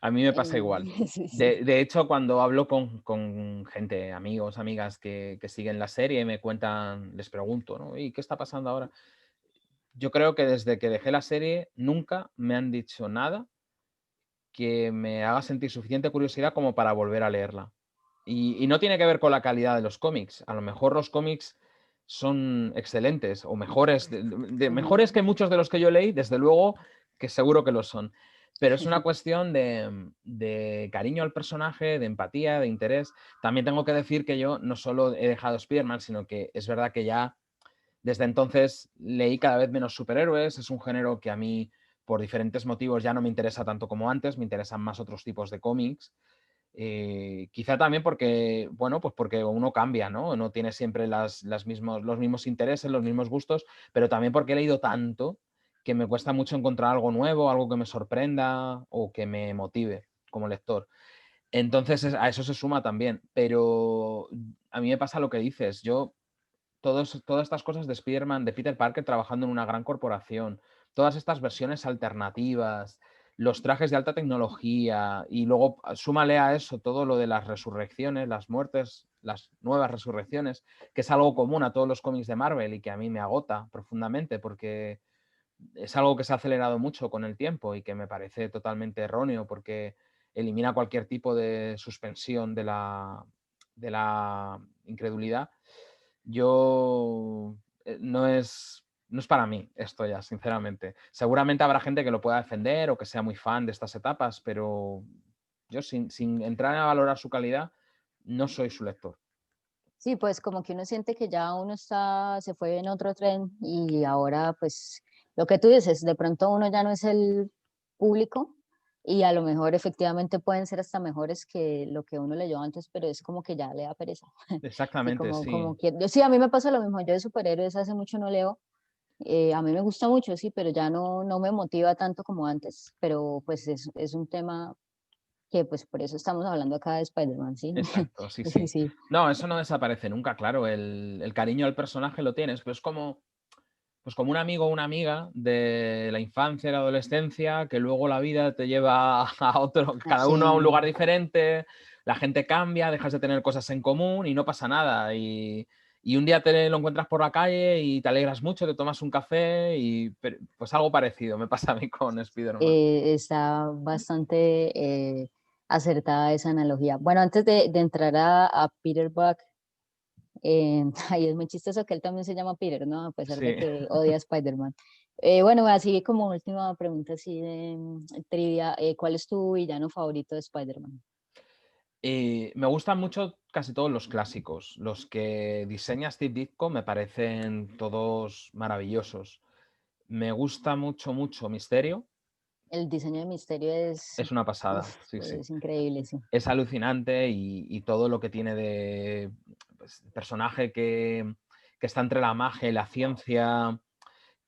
A mí me pasa igual. Sí, sí. De hecho, cuando hablo con gente, amigos, amigas que siguen la serie, me cuentan, les pregunto, ¿no? ¿Y qué está pasando ahora? Yo creo que desde que dejé la serie nunca me han dicho nada que me haga sentir suficiente curiosidad como para volver a leerla. Y no tiene que ver con la calidad de los cómics. A lo mejor los cómics son excelentes o mejores, Ujú. mejores que muchos de los que yo leí, desde luego que seguro que lo son. Pero es una cuestión de cariño al personaje, de empatía, de interés. También tengo que decir que yo no solo he dejado Spider-Man, sino que es verdad que ya desde entonces leí cada vez menos superhéroes. Es un género que a mí, por diferentes motivos, ya no me interesa tanto como antes. Me interesan más otros tipos de cómics. Quizá también porque, bueno, pues porque uno cambia, ¿no? No tiene siempre los mismos intereses, los mismos gustos, pero también porque he leído tanto que me cuesta mucho encontrar algo nuevo, algo que me sorprenda o que me motive como lector. Entonces, a eso se suma también. Pero a mí me pasa lo que dices. Yo todas estas cosas de Spider-Man, de Peter Parker trabajando en una gran corporación, todas estas versiones alternativas, los trajes de alta tecnología y luego súmale a eso todo lo de las resurrecciones, las muertes, las nuevas resurrecciones, que es algo común a todos los cómics de Marvel y que a mí me agota profundamente porque es algo que se ha acelerado mucho con el tiempo y que me parece totalmente erróneo porque elimina cualquier tipo de suspensión de la incredulidad. Yo no es para mí esto ya, sinceramente. Seguramente habrá gente que lo pueda defender o que sea muy fan de estas etapas, pero yo sin entrar a valorar su calidad, no soy su lector. Sí, pues como que uno siente que ya uno se fue en otro tren y ahora pues lo que tú dices, de pronto uno ya no es el público y a lo mejor efectivamente pueden ser hasta mejores que lo que uno leyó antes, pero es como que ya le da pereza. Sí, Exactamente, como sí. que, sí, a mí me pasa lo mismo, yo de superhéroes hace mucho no leo, a mí me gusta mucho, sí, pero ya no me motiva tanto como antes, pero pues es un tema que pues por eso estamos hablando acá de Spider-Man, ¿sí? Exacto, sí, Sí, sí. sí. No, eso no desaparece nunca, claro. El cariño al personaje lo tienes, pero es pues como un amigo o una amiga de la infancia y la adolescencia, que luego la vida te lleva a otro, cada uno a un Así. lugar diferente, la gente cambia, dejas de tener cosas en común y no pasa nada. Y un día te lo encuentras por la calle y te alegras mucho, te tomas un café y pues algo parecido me pasa a mí con Spider-Man. Está bastante acertada esa analogía. Bueno, antes de entrar a Peter Buck, ay, es muy chistoso que él también se llama Peter, ¿no? A pesar de Sí. que odia a Spider-Man. Bueno, así como última pregunta así de trivia, ¿cuál es tu villano favorito de Spider-Man? Me gustan mucho casi todos los clásicos. Los que diseña Steve Ditko me parecen todos maravillosos. Me gusta mucho, mucho Misterio. El diseño de Misterio Es una pasada, uf, sí, sí. es increíble, sí. Es alucinante y todo lo que tiene de pues, personaje que está entre la magia y la ciencia,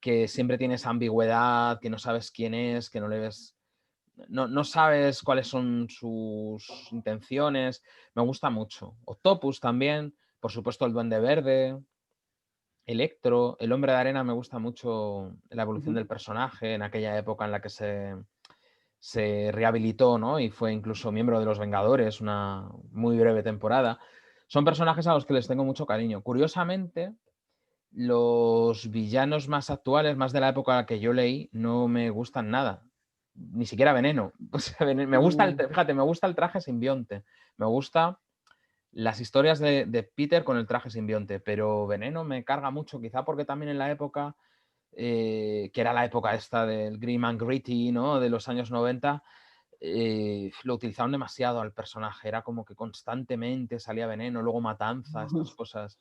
que siempre tiene esa ambigüedad, que no sabes quién es, que no le ves, no sabes cuáles son sus intenciones. Me gusta mucho. Octopus también, por supuesto el Duende Verde, Electro, el Hombre de Arena, me gusta mucho la evolución Ujú. del personaje en aquella época en la que se rehabilitó, ¿no? Y fue incluso miembro de los Vengadores, una muy breve temporada. Son personajes a los que les tengo mucho cariño. Curiosamente, los villanos más actuales, más de la época que yo leí, no me gustan nada. Ni siquiera Veneno. O sea, me gusta Mm, fíjate, me gusta el traje simbionte. Me gusta las historias de Peter con el traje simbionte, pero Veneno me carga mucho, quizá porque también en la época, que era la época esta del Grim and Gritty, ¿no? De los años 90, lo utilizaron demasiado al personaje. Era como que constantemente salía Veneno, luego Matanza, estas cosas.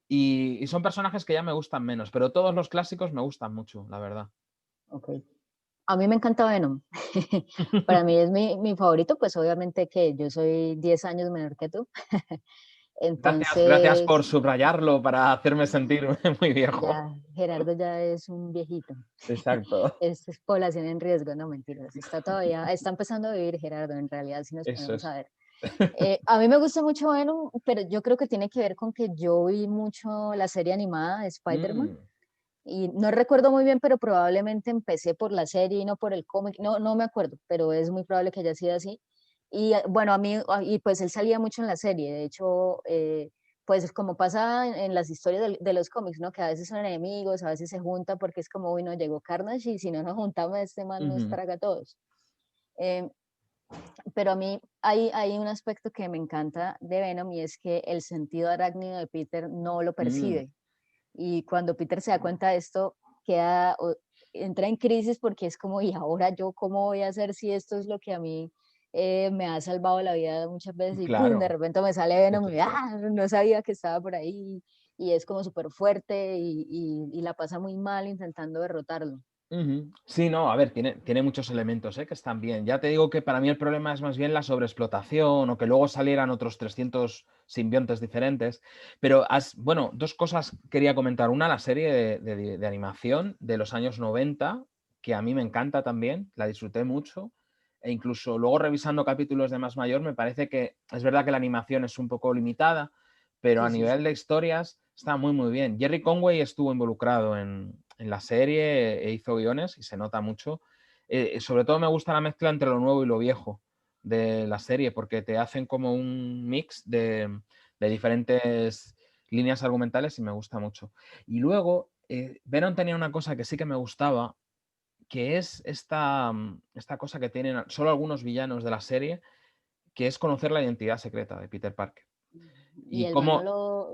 Y son personajes que ya me gustan menos, pero todos los clásicos me gustan mucho, la verdad. ok. A mí me encanta Venom. Para mí es mi favorito, pues obviamente que yo soy 10 años menor que tú. Gracias por Entonces, subrayarlo para hacerme sentir muy viejo. ya Gerardo ya es un viejito. Exacto. Es población en riesgo, no mentiras. Está empezando a vivir Gerardo, en realidad, si nos Eso ponemos a es. ver. A mí me gusta mucho Venom, pero yo creo que tiene que ver con que yo vi mucho la serie animada de Spider-Man. Mm, Y no recuerdo muy bien, pero probablemente empecé por la serie y no por el cómic, no me acuerdo, pero es muy probable que haya sido así. Y bueno, y pues él salía mucho en la serie, de hecho, pues como pasa en las historias de los cómics, ¿no? Que a veces son enemigos, a veces se juntan porque es como, uy, no, llegó Carnage y si no nos juntamos, este man nos ujú, traga a todos. Eh, pero a mí hay un aspecto que me encanta de Venom y es que el sentido arácnido de Peter no lo mm, percibe. Y cuando Peter se da cuenta de esto, queda, entra en crisis porque es como, ¿y ahora yo cómo voy a hacer si esto es lo que a mí me ha salvado la vida muchas veces? Y pum, de claro, repente me sale Venom y exacto. no sabía que estaba por ahí. Y es como súper fuerte y la pasa muy mal intentando derrotarlo. Ujú. Sí, no, a ver, tiene muchos elementos, que están bien. Ya te digo que para mí el problema es más bien la sobreexplotación o que luego salieran otros 300 simbiontes diferentes. Pero, bueno, dos cosas quería comentar. Una, la serie de animación de los años 90, que a mí me encanta también, la disfruté mucho. E incluso luego revisando capítulos de Más Mayor, me parece que es verdad que la animación es un poco limitada, pero Sí, a sí, nivel sí. de historias está muy, muy bien. Jerry Conway estuvo involucrado en la serie e hizo guiones y se nota mucho. Sobre todo me gusta la mezcla entre lo nuevo y lo viejo de la serie, porque te hacen como un mix de diferentes líneas argumentales y me gusta mucho. Y luego, Venom tenía una cosa que sí que me gustaba, que es esta cosa que tienen solo algunos villanos de la serie, que es conocer la identidad secreta de Peter Parker. Y Y el man cómo,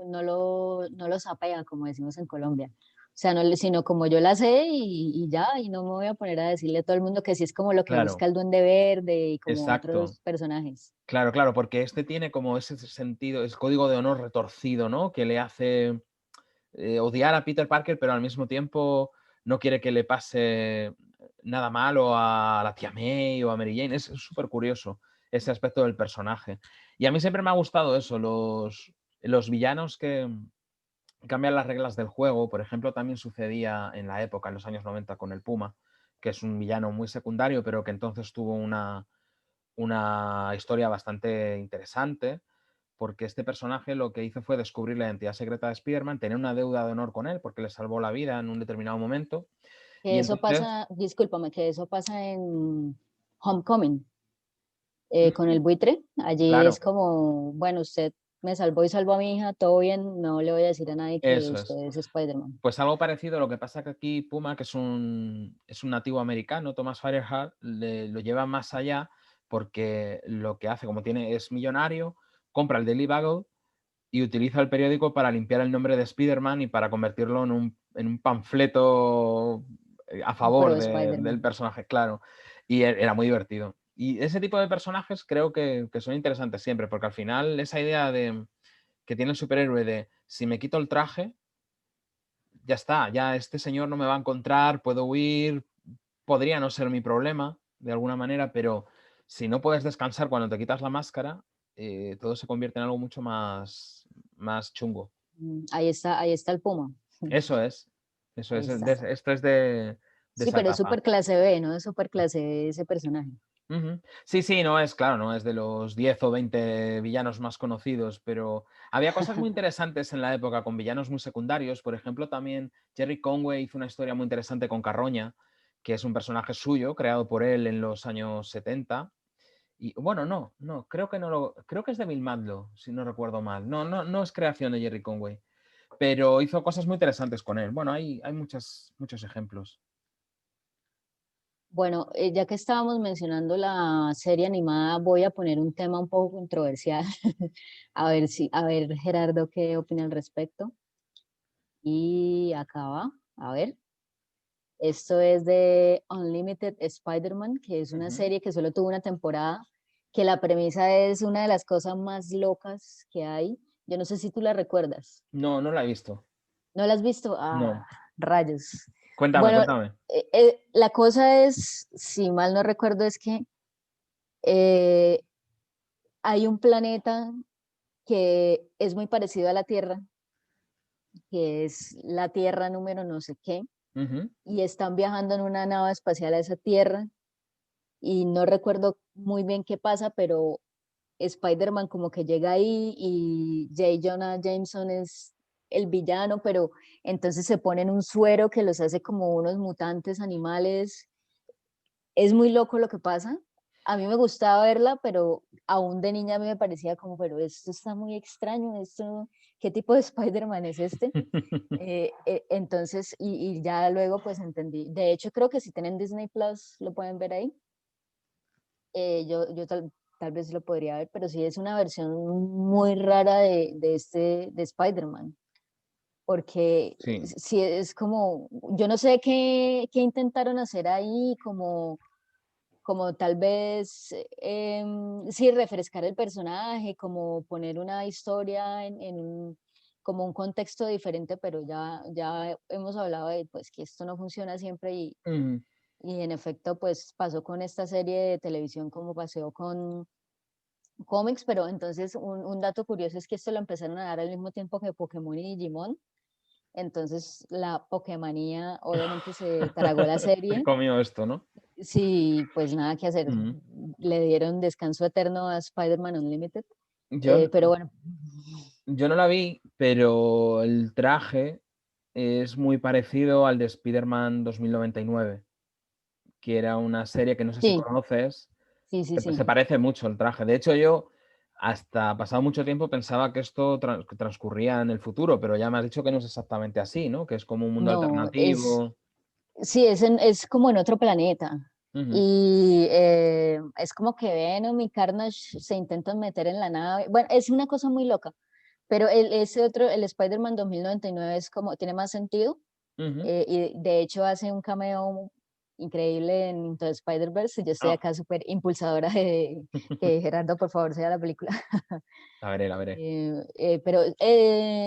no lo sapea, como decimos en Colombia. O sea, no, sino como yo la sé y ya, y no me voy a poner a decirle a todo el mundo que sí es como lo que claro, busca el Duende Verde y como exacto. otros personajes. Claro, claro, porque este tiene como ese sentido, es código de honor retorcido, ¿no? Que le hace odiar a Peter Parker, pero al mismo tiempo no quiere que le pase nada malo a la tía May o a Mary Jane. Es súper curioso ese aspecto del personaje. Y a mí siempre me ha gustado eso, los villanos que cambian las reglas del juego. Por ejemplo, también sucedía en la época, en los años 90, con el Puma, que es un villano muy secundario, pero que entonces tuvo una historia bastante interesante, porque este personaje lo que hizo fue descubrir la identidad secreta de Spider-Man, tener una deuda de honor con él, porque le salvó la vida en un determinado momento. Que Y eso entonces, pasa, discúlpame, que eso pasa en Homecoming, con el mm, buitre. Allí es claro, como, bueno, usted me salvó y salvó a mi hija, todo bien, no le voy a decir a nadie que eso usted es. es Spider-Man. Pues algo parecido, lo que pasa que aquí Puma, que es un nativo americano, Thomas Fireheart, lo lleva más allá porque lo que hace, como es millonario, compra el Daily Bugle y utiliza el periódico para limpiar el nombre de Spider-Man y para convertirlo en un panfleto a favor Pro del Spider-Man. personaje, claro. Y era muy divertido. Y ese tipo de personajes creo que son interesantes siempre, porque al final esa idea que tiene el superhéroe de si me quito el traje, ya está, ya este señor no me va a encontrar, puedo huir, podría no ser mi problema de alguna manera, pero si no puedes descansar cuando te quitas la máscara, todo se convierte en algo mucho más chungo. Ahí está el Puma. Eso es, eso Ahí es. está. Esto es de Sí, esa pero es etapa. súper clase B, ¿no? Es súper clase B ese personaje. Ujú. Sí, sí, no es, claro, no es de los 10 o 20 villanos más conocidos, pero había cosas muy interesantes en la época con villanos muy secundarios. Por ejemplo, también Jerry Conway hizo una historia muy interesante con Carroña, que es un personaje suyo, creado por él en los años 70. Y bueno, no, creo que no creo que es de Bill Madlow, si no recuerdo mal. No es creación de Jerry Conway, pero hizo cosas muy interesantes con él. Bueno, hay muchos ejemplos. Bueno, ya que estábamos mencionando la serie animada, voy a poner un tema un poco controversial. A ver, Gerardo, ¿qué opina al respecto? Y acá va, a ver. Esto es de Unlimited Spider-Man, que es una Ujú. serie que solo tuvo una temporada, que la premisa es una de las cosas más locas que hay. Yo no sé si tú la recuerdas. No, no la he visto. ¿No la has visto? Ah, No. rayos. Cuéntame, Bueno, cuéntame. la cosa es, si mal no recuerdo, es que eh, hay un planeta que es muy parecido a la Tierra, que es la Tierra número no sé qué, Ujú. y están viajando en una nave espacial a esa Tierra, y no recuerdo muy bien qué pasa, pero Spider-Man como que llega ahí y J. Jonah Jameson es el villano, pero entonces se ponen un suero que los hace como unos mutantes animales. Es muy loco lo que pasa. A mí me gustaba verla, pero aún de niña a mí me parecía como, pero esto está muy extraño, esto, ¿qué tipo de Spider-Man es este? Entonces, y ya luego pues entendí. De hecho, creo que si tienen Disney Plus lo pueden ver ahí. Yo tal vez lo podría ver, pero sí es una versión muy rara de Spider-Man, porque Sí. sí es como, yo no sé qué intentaron hacer ahí, como tal vez sí refrescar el personaje, como poner una historia como un contexto diferente, pero ya hemos hablado de pues que esto no funciona siempre Ujú. y en efecto pues pasó con esta serie de televisión como pasó con cómics, pero entonces un dato curioso es que esto lo empezaron a dar al mismo tiempo que Pokémon y Digimon, entonces la Pokémonía obviamente se tragó la Se serie. comió esto, ¿no? Sí, pues nada que hacer. Ujú. Le dieron descanso eterno a Spider-Man Unlimited. Yo Pero bueno, Yo no la vi, pero el traje es muy parecido al de Spider-Man 2099, que era una serie que no sé si Sí, conoces. sí, sí, Se sí. parece mucho el traje. De hecho, yo hasta pasado mucho tiempo pensaba que esto transcurría en el futuro, pero ya me has dicho que no es exactamente así, ¿no? Que es como un mundo No, es, alternativo. sí, es como en otro planeta. Ujú. Y es como que Venom y Carnage se intentan meter en la nave. Bueno, es una cosa muy loca. Pero ese otro, el Spider-Man 2099 es como, tiene más sentido. Ujú. Y de hecho hace un cameo increíble en Into the Spider-Verse. Yo estoy Ah, acá súper impulsadora de que Gerardo, por favor, sea la película. la veré, la veré. Pero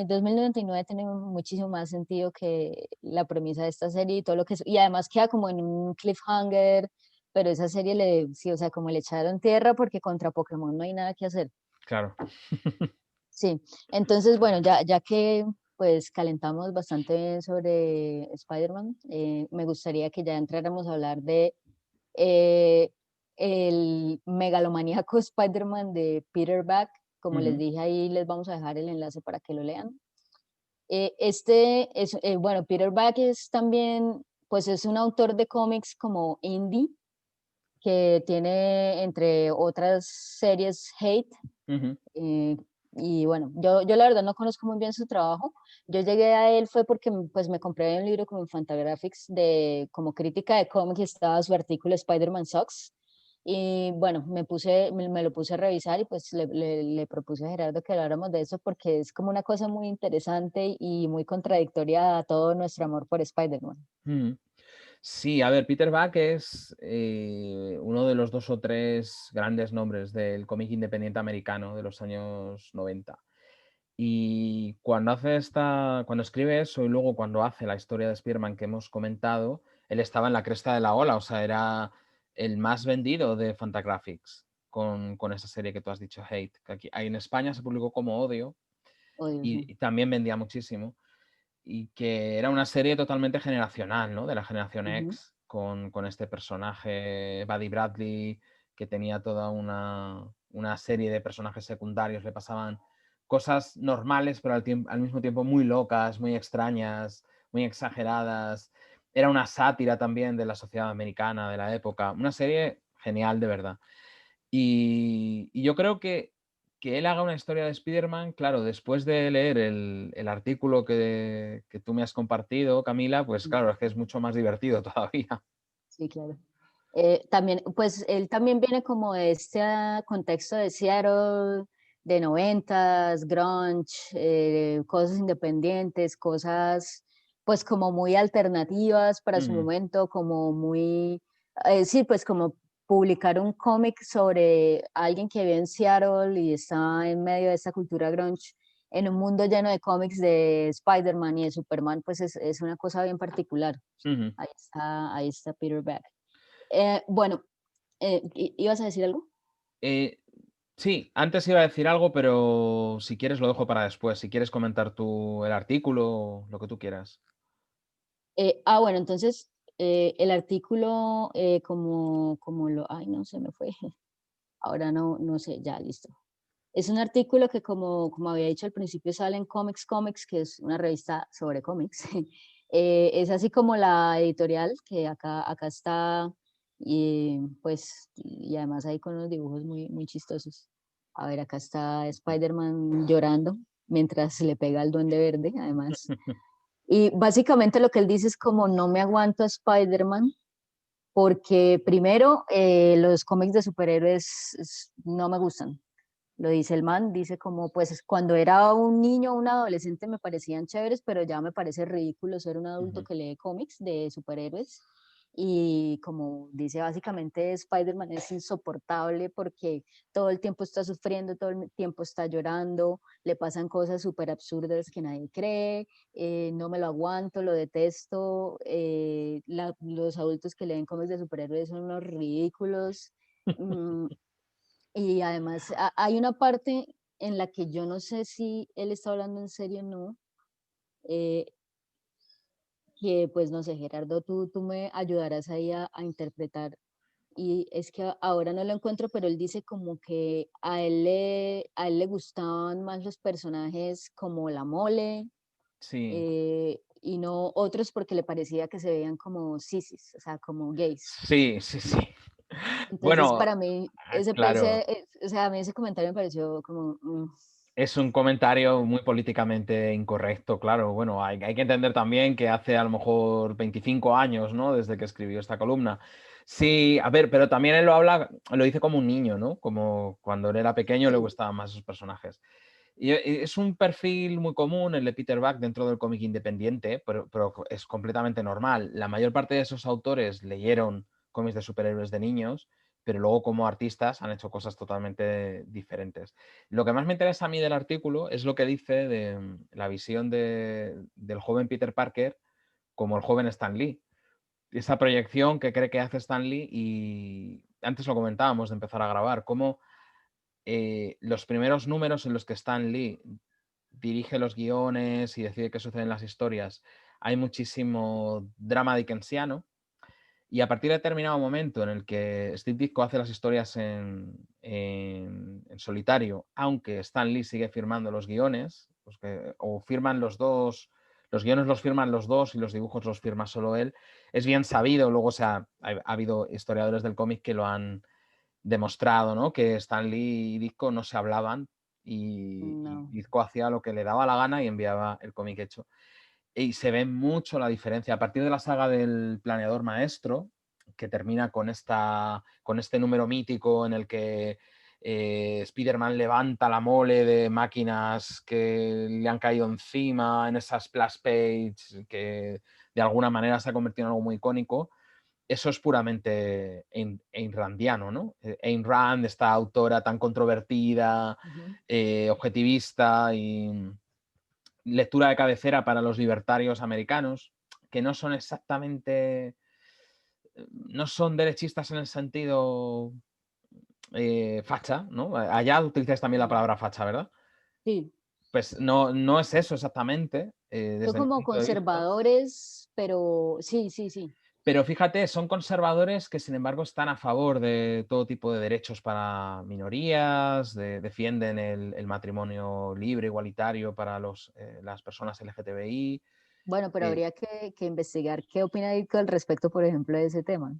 2099 tiene muchísimo más sentido que la premisa de esta serie y todo lo que es, y además queda como en un cliffhanger, pero esa serie sí, o sea, como le echaron tierra porque contra Pokémon no hay nada que hacer. Claro. Sí, entonces, bueno, ya que pues calentamos bastante sobre Spider-Man, me gustaría que ya entráramos a hablar de eh, el megalomaníaco Spider-Man de Peter Buck. Como les Ujú, dije ahí, les vamos a dejar el enlace para que lo lean. Bueno, Peter Buck es también, pues es un autor de cómics como indie, que tiene entre otras series Hate, ujú. eh, y bueno, yo la verdad no conozco muy bien su trabajo. Yo llegué a él fue porque pues me compré un libro como Infantagraphics de como crítica de cómics y estaba su artículo Spider-Man Sucks. Y bueno, me lo puse a revisar y pues le propuse a Gerardo que habláramos de eso porque es como una cosa muy interesante y muy contradictoria a todo nuestro amor por Spider-Man. Ujú. Sí, a ver, Peter Buck es uno de los 2 o 3 grandes nombres del cómic independiente americano de los años 90. Y cuando escribe eso y luego cuando hace la historia de Spearman que hemos comentado, él estaba en la cresta de la ola, o sea, era el más vendido de Fantagraphics con esa serie que tú has dicho, Hate, que aquí ahí en España se publicó como Odio Odio, sí. y también vendía muchísimo y que era una serie totalmente generacional, ¿no? De la generación Ujú. X, con este personaje, Buddy Bradley, que tenía toda una serie de personajes secundarios, le pasaban cosas normales, pero al mismo tiempo muy locas, muy extrañas, muy exageradas. Era una sátira también de la sociedad americana de la época. Una serie genial, de verdad. Y yo creo que él haga una historia de Spider-Man, claro, después de leer el artículo que tú me has compartido, Camila, pues claro, es que es mucho más divertido todavía. Sí, claro. También, pues él también viene como de este contexto de Seattle, de noventas, grunge, cosas independientes, cosas pues como muy alternativas para su Ujú, momento, como muy, sí, pues como publicar un cómic sobre alguien que vive en Seattle y está en medio de esta cultura grunge en un mundo lleno de cómics de Spider-Man y de Superman, pues es una cosa bien particular. ujú. Ahí está Peter Beck. Bueno, ¿ibas a decir algo? Eh, sí, antes iba a decir algo, pero si quieres lo dejo para después. Si quieres comentar tú el artículo, lo que tú quieras. Bueno, entonces el artículo, ay, no se me fue, ahora no sé, ya listo. Es un artículo que como había dicho al principio sale en Comics, que es una revista sobre cómics. Es así como la editorial que acá está y pues y además ahí con unos dibujos muy chistosos. A ver, acá está Spider-Man llorando mientras le pega al Duende Verde, además. Y básicamente lo que él dice es como no me aguanto a Spider-Man porque primero los cómics de superhéroes no me gustan. Lo dice el man, dice como, pues cuando era un niño o un adolescente me parecían chéveres, pero ya me parece ridículo ser un adulto Ujú, que lee cómics de superhéroes. Y como dice básicamente, Spider-Man es insoportable porque todo el tiempo está sufriendo, todo el tiempo está llorando, le pasan cosas súper absurdas que nadie cree, no me lo aguanto, lo detesto, los adultos que leen cómics de superhéroes son unos ridículos. mm, y además hay una parte en la que yo no sé si él está hablando en serio o no, eh, que pues no sé, Gerardo, tú me ayudarás ahí a interpretar. y es que ahora no lo encuentro, pero él dice como que a él le gustaban más los personajes como la Mole, Sí, y no otros porque le parecía que se veían como sisis, o sea, como gays. sí, sí, sí. Entonces, Bueno, para mí, claro. o sea, a mí ese comentario me pareció como, Es un comentario muy políticamente incorrecto, claro. Bueno, hay que entender también que hace a lo mejor 25 años, ¿no? Desde que escribió esta columna. Sí, a ver, pero también él lo dice como un niño, ¿no? Como cuando él era pequeño le sí, gustaban más esos personajes. Y es un perfil muy común el de Peter Buck dentro del cómic independiente, pero es completamente normal. La mayor parte de esos autores leyeron cómics de superhéroes de niños, pero luego como artistas han hecho cosas totalmente diferentes. Lo que más me interesa a mí del artículo es lo que dice de la visión del joven Peter Parker como el joven Stan Lee. Esa proyección que cree que hace Stan Lee y antes lo comentábamos de empezar a grabar, cómo los primeros números en los que Stan Lee dirige los guiones y decide qué sucede en las historias, hay muchísimo drama dickensiano. Y a partir de determinado momento en el que Steve Ditko hace las historias en solitario, aunque Stan Lee sigue firmando los guiones, pues o firman los dos, los guiones los firman los dos y los dibujos los firma solo él, es bien sabido, luego ha habido historiadores del cómic que lo han demostrado, ¿no? Que Stan Lee y Ditko no se hablaban y no. Ditko hacía lo que le daba la gana y enviaba el cómic hecho. Y se ve mucho la diferencia. A partir de la saga del Planeador Maestro, que termina con este número mítico en el que Spider-Man levanta la mole de máquinas que le han caído encima, en esa splash page que de alguna manera se ha convertido en algo muy icónico. Eso es puramente Ayn Randiano, ¿no? Ayn Rand, esta autora tan controvertida, Ujú. objetivista y lectura de cabecera para los libertarios americanos, que no son exactamente, no son derechistas en el sentido facha, ¿no? Allá utilizáis también la Mm, palabra facha, ¿verdad? sí, Pues no, no es eso exactamente, son desde mi como punto de vista. conservadores, pero sí, sí, sí. Pero fíjate, son conservadores que sin embargo están a favor de todo tipo de derechos para minorías, defienden el matrimonio libre, igualitario para las personas LGTBI. Bueno, pero eh, habría que investigar qué opina Ditko al respecto, por ejemplo, de ese tema.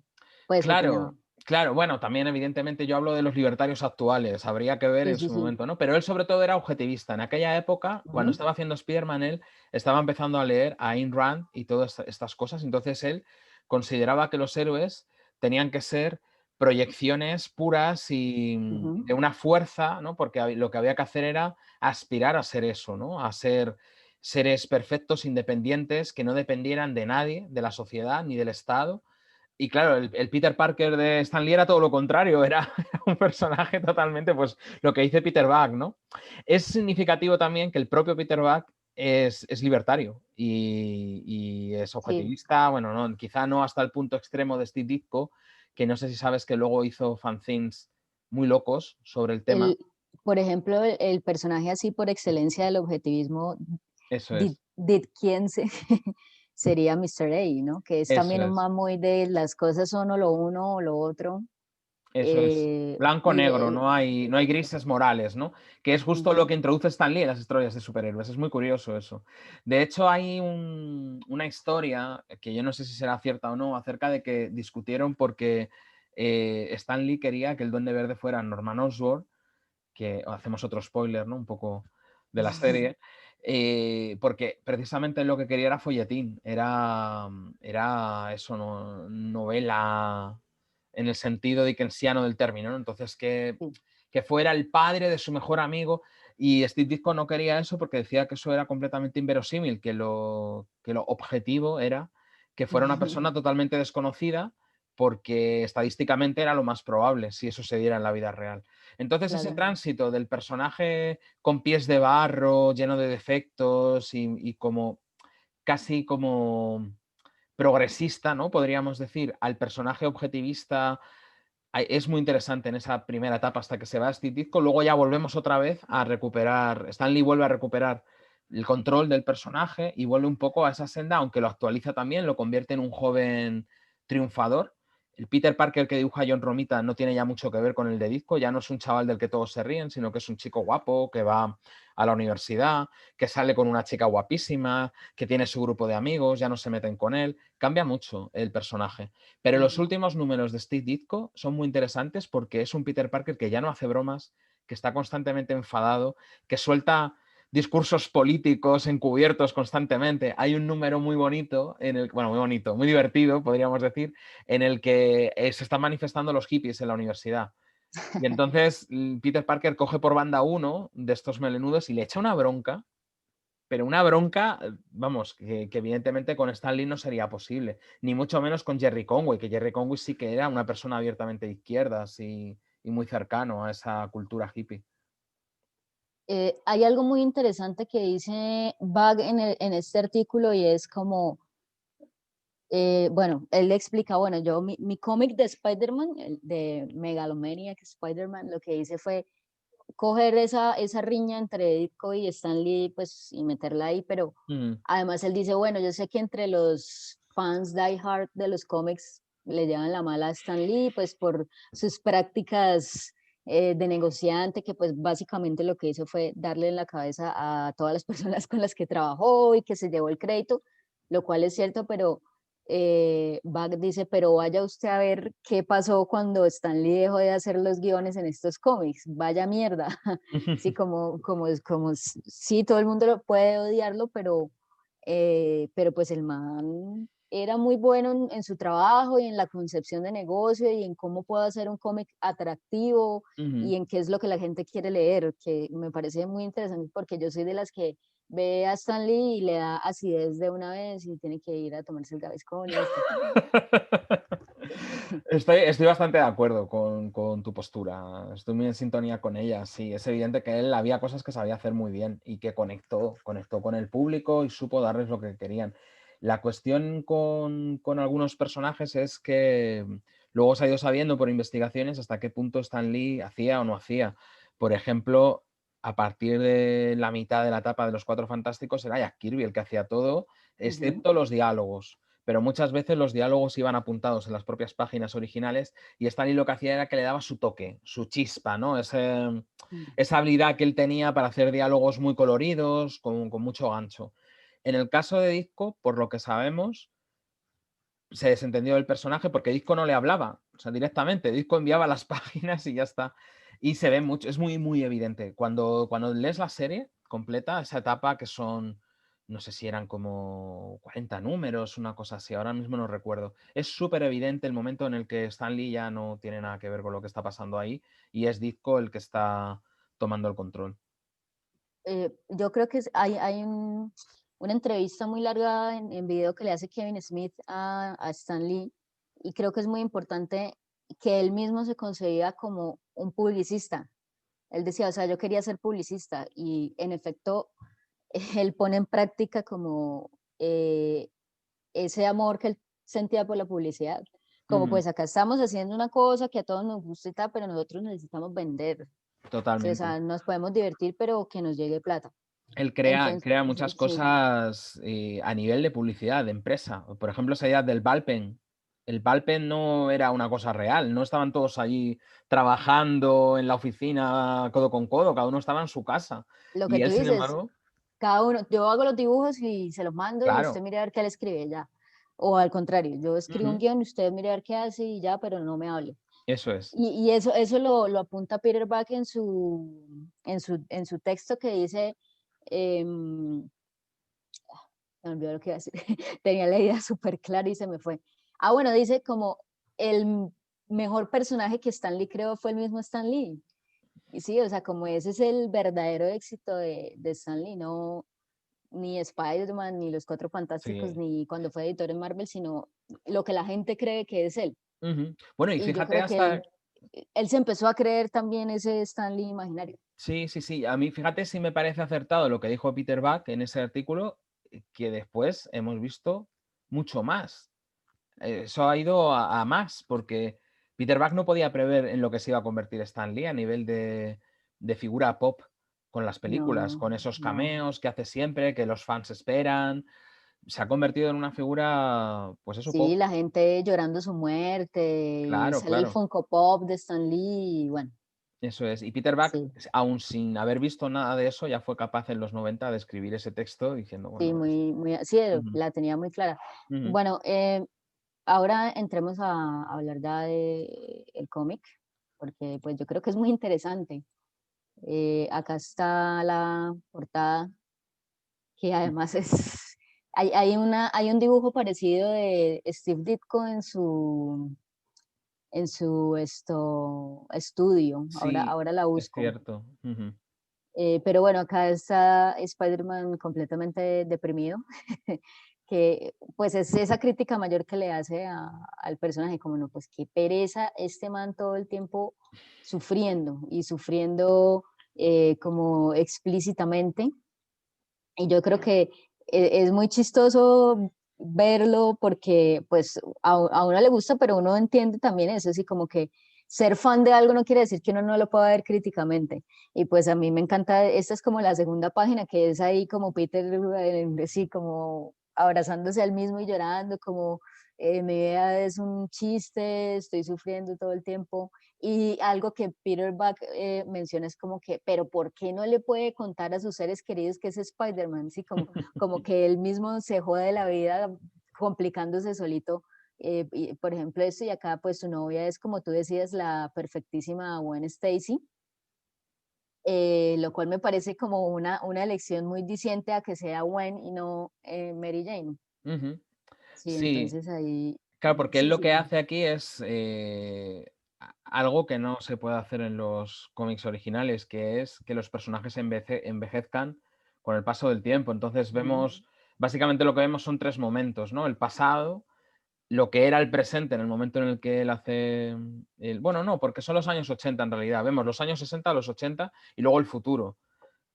Pues opinaba. Claro, claro. Bueno, también evidentemente yo hablo de los libertarios actuales, habría que ver Sí, en sí, su sí. momento, ¿no? Pero él sobre todo era objetivista. En aquella época, cuando Ujú, estaba haciendo Spider-Man, él estaba empezando a leer a Ayn Rand y todas estas cosas. Entonces él consideraba que los héroes tenían que ser proyecciones puras y ujú. de una fuerza, ¿no? Porque lo que había que hacer era aspirar a ser eso, ¿no? A ser seres perfectos, independientes, que no dependieran de nadie, de la sociedad ni del Estado. Y claro, el Peter Parker de Stan Lee era todo lo contrario, era, era un personaje totalmente, pues lo que dice Peter Buck, ¿no? Es significativo también que el propio Peter Buck es libertario y es Sí. objetivista, bueno, no, quizá no hasta el punto extremo de Steve Ditko, que no sé si sabes que luego hizo fanzines muy locos sobre el tema. El, por ejemplo, el personaje así por excelencia del objetivismo Eso es, Ditkiense sería Mr. A, ¿no? Que es eso también un es. man muy de las cosas son o lo uno o lo otro. Eso es. Y Blanco-negro, no hay grises morales, ¿no? Que es justo lo ujú, que introduce Stan Lee en las historias de superhéroes. Es muy curioso eso. De hecho, hay una historia, que yo no sé si será cierta o no, acerca de que discutieron porque Stan Lee quería que el Duende Verde fuera Norman Osborn, que hacemos otro spoiler, ¿no? Un poco de la serie. Porque precisamente lo que quería era folletín, era eso, ¿no? Novela en el sentido dickensiano del término, ¿no? Entonces sí, que fuera el padre de su mejor amigo y Steve Ditko no quería eso porque decía que eso era completamente inverosímil, que lo objetivo era que fuera una persona totalmente desconocida porque estadísticamente era lo más probable si eso se diera en la vida real. Entonces ese claro. tránsito del personaje con pies de barro, lleno de defectos y como casi como progresista, ¿no? Podríamos decir, al personaje objetivista es muy interesante en esa primera etapa hasta que se va Steve Ditko. Luego ya volvemos otra vez a recuperar, Stan Lee vuelve a recuperar el control del personaje y vuelve un poco a esa senda, aunque lo actualiza también, lo convierte en un joven triunfador El Peter Parker que dibuja John Romita no tiene ya mucho que ver con el de Ditko, ya no es un chaval del que todos se ríen, sino que es un chico guapo que va a la universidad, que sale con una chica guapísima, que tiene su grupo de amigos, ya no se meten con él. Cambia mucho el personaje. Pero los Ujú. últimos números de Steve Ditko son muy interesantes porque es un Peter Parker que ya no hace bromas, que está constantemente enfadado, que suelta discursos políticos encubiertos constantemente. Hay un número muy bonito, bueno, muy bonito, muy divertido, podríamos decir, en el que se están manifestando los hippies en la universidad. Y entonces Peter Parker coge por banda uno de estos melenudos y le echa una bronca, pero una bronca, vamos, que evidentemente con Stan Lee no sería posible, ni mucho menos con Jerry Conway, que Jerry Conway sí que era una persona abiertamente de izquierdas y muy cercano a esa cultura hippie. Hay algo muy interesante que dice Bug en este artículo y es como, bueno, él le explica, bueno, yo mi cómic de Spider-Man, el de Megalomaniac Spider-Man, lo que hice fue coger esa riña entre Ditko y Stan Lee, pues, y meterla ahí, pero Mm, además él dice, bueno, yo sé que entre los fans die hard de los cómics le llevan la mala a Stan Lee, pues por sus prácticas de negociante, que pues básicamente lo que hizo fue darle en la cabeza a todas las personas con las que trabajó y que se llevó el crédito, lo cual es cierto, pero Bach dice, pero vaya usted a ver qué pasó cuando Stan Lee dejó de hacer los guiones en estos cómics, vaya mierda. Sí, sí, todo el mundo lo puede odiarlo, pero pues el man era muy bueno en su trabajo y en la concepción de negocio y en cómo puedo hacer un cómic atractivo ujú. y en qué es lo que la gente quiere leer, que me parece muy interesante porque yo soy de las que ve a Stan Lee y le da acidez de una vez y tiene que ir a tomarse el Gaviscon y esto. Estoy bastante de acuerdo con tu postura. Estoy muy en sintonía con ella. Sí, es evidente que él había cosas que sabía hacer muy bien y que conectó con el público y supo darles lo que querían. La cuestión con algunos personajes es que luego se ha ido sabiendo por investigaciones hasta qué punto Stan Lee hacía o no hacía. Por ejemplo, a partir de la mitad de la etapa de los Cuatro Fantásticos era Jack Kirby el que hacía todo, Ujú. excepto los diálogos, pero muchas veces los diálogos iban apuntados en las propias páginas originales y Stan Lee lo que hacía era que le daba su toque, su chispa, ¿no? Esa habilidad que él tenía para hacer diálogos muy coloridos, con mucho gancho. En el caso de Ditko, por lo que sabemos, se desentendió del personaje porque Ditko no le hablaba, o sea, directamente. Ditko enviaba las páginas y ya está. Y se ve mucho, es muy, muy evidente. Cuando lees la serie completa, esa etapa que son, no sé si eran como 40 números, una cosa así, ahora mismo no recuerdo. Es súper evidente el momento en el que Stan Lee ya no tiene nada que ver con lo que está pasando ahí y es Ditko el que está tomando el control. Yo creo que hay una entrevista muy larga en video que le hace Kevin Smith a Stan Lee y creo que es muy importante que él mismo se concebía como un publicista. Él decía, o sea, yo quería ser publicista y en efecto él pone en práctica como ese amor que él sentía por la publicidad. Como Ujú, pues acá estamos haciendo una cosa que a todos nos gusta y tal, pero nosotros necesitamos vender. Sí, o totalmente. sea, nos podemos divertir, pero que nos llegue plata. Él Entonces, crea muchas sí, cosas a nivel de publicidad, de empresa. Por ejemplo, esa idea del Valpen. El Valpen no era una cosa real, no estaban todos allí trabajando en la oficina codo con codo, cada uno estaba en su casa. lo que Y tú él, sin dices, embargo, cada uno, yo hago los dibujos y se los mando y usted claro, mire a ver qué le escribe ya. O al contrario, yo escribo un ujú, guión y usted mire a ver qué hace y ya, pero no me hable. eso es. Y eso lo apunta Peter Buck en su texto que dice, em, me olvidó lo que iba a decir, tenía la idea súper clara y se me fue. Ah, bueno, dice como el mejor personaje que Stan Lee creó fue el mismo Stan Lee. Y sí, o sea, como ese es el verdadero éxito de Stan Lee, no ni Spider-Man, ni los Cuatro Fantásticos, Sí. ni cuando fue editor en Marvel, sino lo que la gente cree que es él. Ujú. Bueno, y Y yo fíjate creo que hasta. él se empezó a creer también ese Stan Lee imaginario. Sí, sí, sí. A mí, fíjate si me parece acertado lo que dijo Peter Buck en ese artículo, que después hemos visto mucho más. Eso ha ido a más, porque Peter Buck no podía prever en lo que se iba a convertir Stan Lee a nivel de figura pop con las películas, No, con esos no. cameos que hace siempre, que los fans esperan. se ha convertido en una figura, pues eso, Sí, pop. la gente llorando su muerte y Claro, sale el claro. Funko Pop de Stan Lee y bueno, Eso es. Y Peter Buck, sí, aún sin haber visto nada de eso, ya fue capaz en los 90 de escribir ese texto diciendo, sí, bueno, muy, sí, ujú, la tenía muy clara. ujú, Bueno, ahora entremos a hablar ya de el cómic, porque pues yo creo que es muy interesante. Acá está la portada, que además es, hay un dibujo parecido de Steve Ditko en su estudio, sí, ahora la es busco. cierto. Ujú. Pero bueno, acá está Spider-Man completamente deprimido, que pues es esa crítica mayor que le hace al personaje, como no, pues qué pereza este man todo el tiempo sufriendo y sufriendo como explícitamente. Y yo creo que es muy chistoso verlo porque pues a uno le gusta, pero uno entiende también eso, así como que ser fan de algo no quiere decir que uno no lo pueda ver críticamente. Y pues a mí me encanta, esta es como la segunda página, que es ahí como Peter, sí, como abrazándose al mismo y llorando, como mi vida es un chiste, estoy sufriendo todo el tiempo. Y algo que Peter Buck menciona es como que, pero ¿por qué no le puede contar a sus seres queridos que es Spider-Man? Sí, como que él mismo se jode la vida complicándose solito. Y, por ejemplo, esto y acá, pues su novia es, como tú decías, la perfectísima Gwen Stacy, lo cual me parece como una elección muy diciente a que sea Gwen y no Mary Jane. Ujú. Sí, Sí, entonces ahí, claro, porque él sí, lo que sí. hace aquí es algo que no se puede hacer en los cómics originales, que es que los personajes envejezcan con el paso del tiempo. Entonces Ujú, vemos, básicamente lo que vemos son tres momentos, ¿no? El pasado, lo que era el presente en el momento en el que él hace bueno, no, porque son los años 80 en realidad. Vemos los años 60, los 80 y luego el futuro,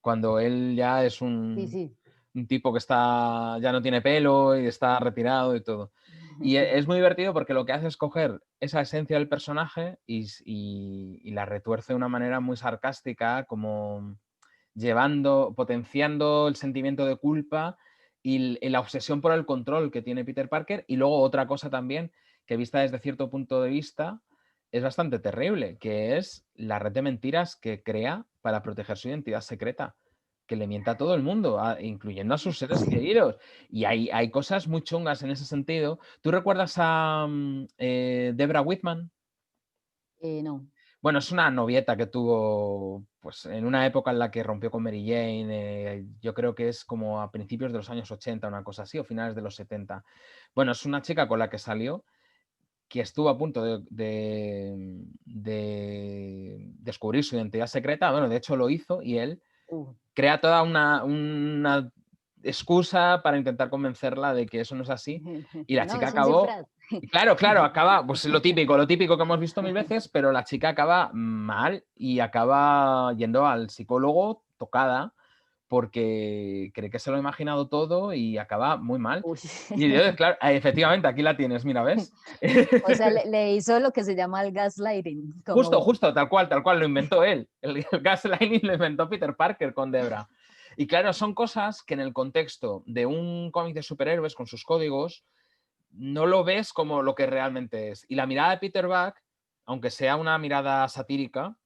cuando él ya es sí, sí. un tipo que está, ya no tiene pelo y está retirado y todo. Y es muy divertido porque lo que hace es coger esa esencia del personaje y la retuerce de una manera muy sarcástica, como potenciando el sentimiento de culpa y la obsesión por el control que tiene Peter Parker. Y luego otra cosa también, que vista desde cierto punto de vista, es bastante terrible, que es la red de mentiras que crea para proteger su identidad secreta, que le mienta a todo el mundo, incluyendo a sus seres queridos. Y hay cosas muy chungas en ese sentido. ¿Tú recuerdas a Debra Whitman? No. Bueno, es una novieta que tuvo, pues, en una época en la que rompió con Mary Jane, yo creo que es como a principios de los años 80, una cosa así, o finales de los 70. Bueno, es una chica con la que salió, que estuvo a punto de descubrir su identidad secreta. Bueno, de hecho lo hizo y él Uh. crea toda una excusa para intentar convencerla de que eso no es así, y la No, chica es un acabó. disfraz. Claro, claro, acaba, pues lo típico que hemos visto mil veces, pero la chica acaba mal y acaba yendo al psicólogo tocada porque cree que se lo ha imaginado todo y acaba muy mal. Uy. Y entonces, claro, efectivamente, aquí la tienes, mira, ¿ves? O sea, le hizo lo que se llama el gaslighting, Justo, como justo, tal cual, lo inventó él. El gaslighting lo inventó Peter Parker con Debra. Y claro, son cosas que en el contexto de un cómic de superhéroes con sus códigos, no lo ves como lo que realmente es. Y la mirada de Peter Buck, aunque sea una mirada satírica,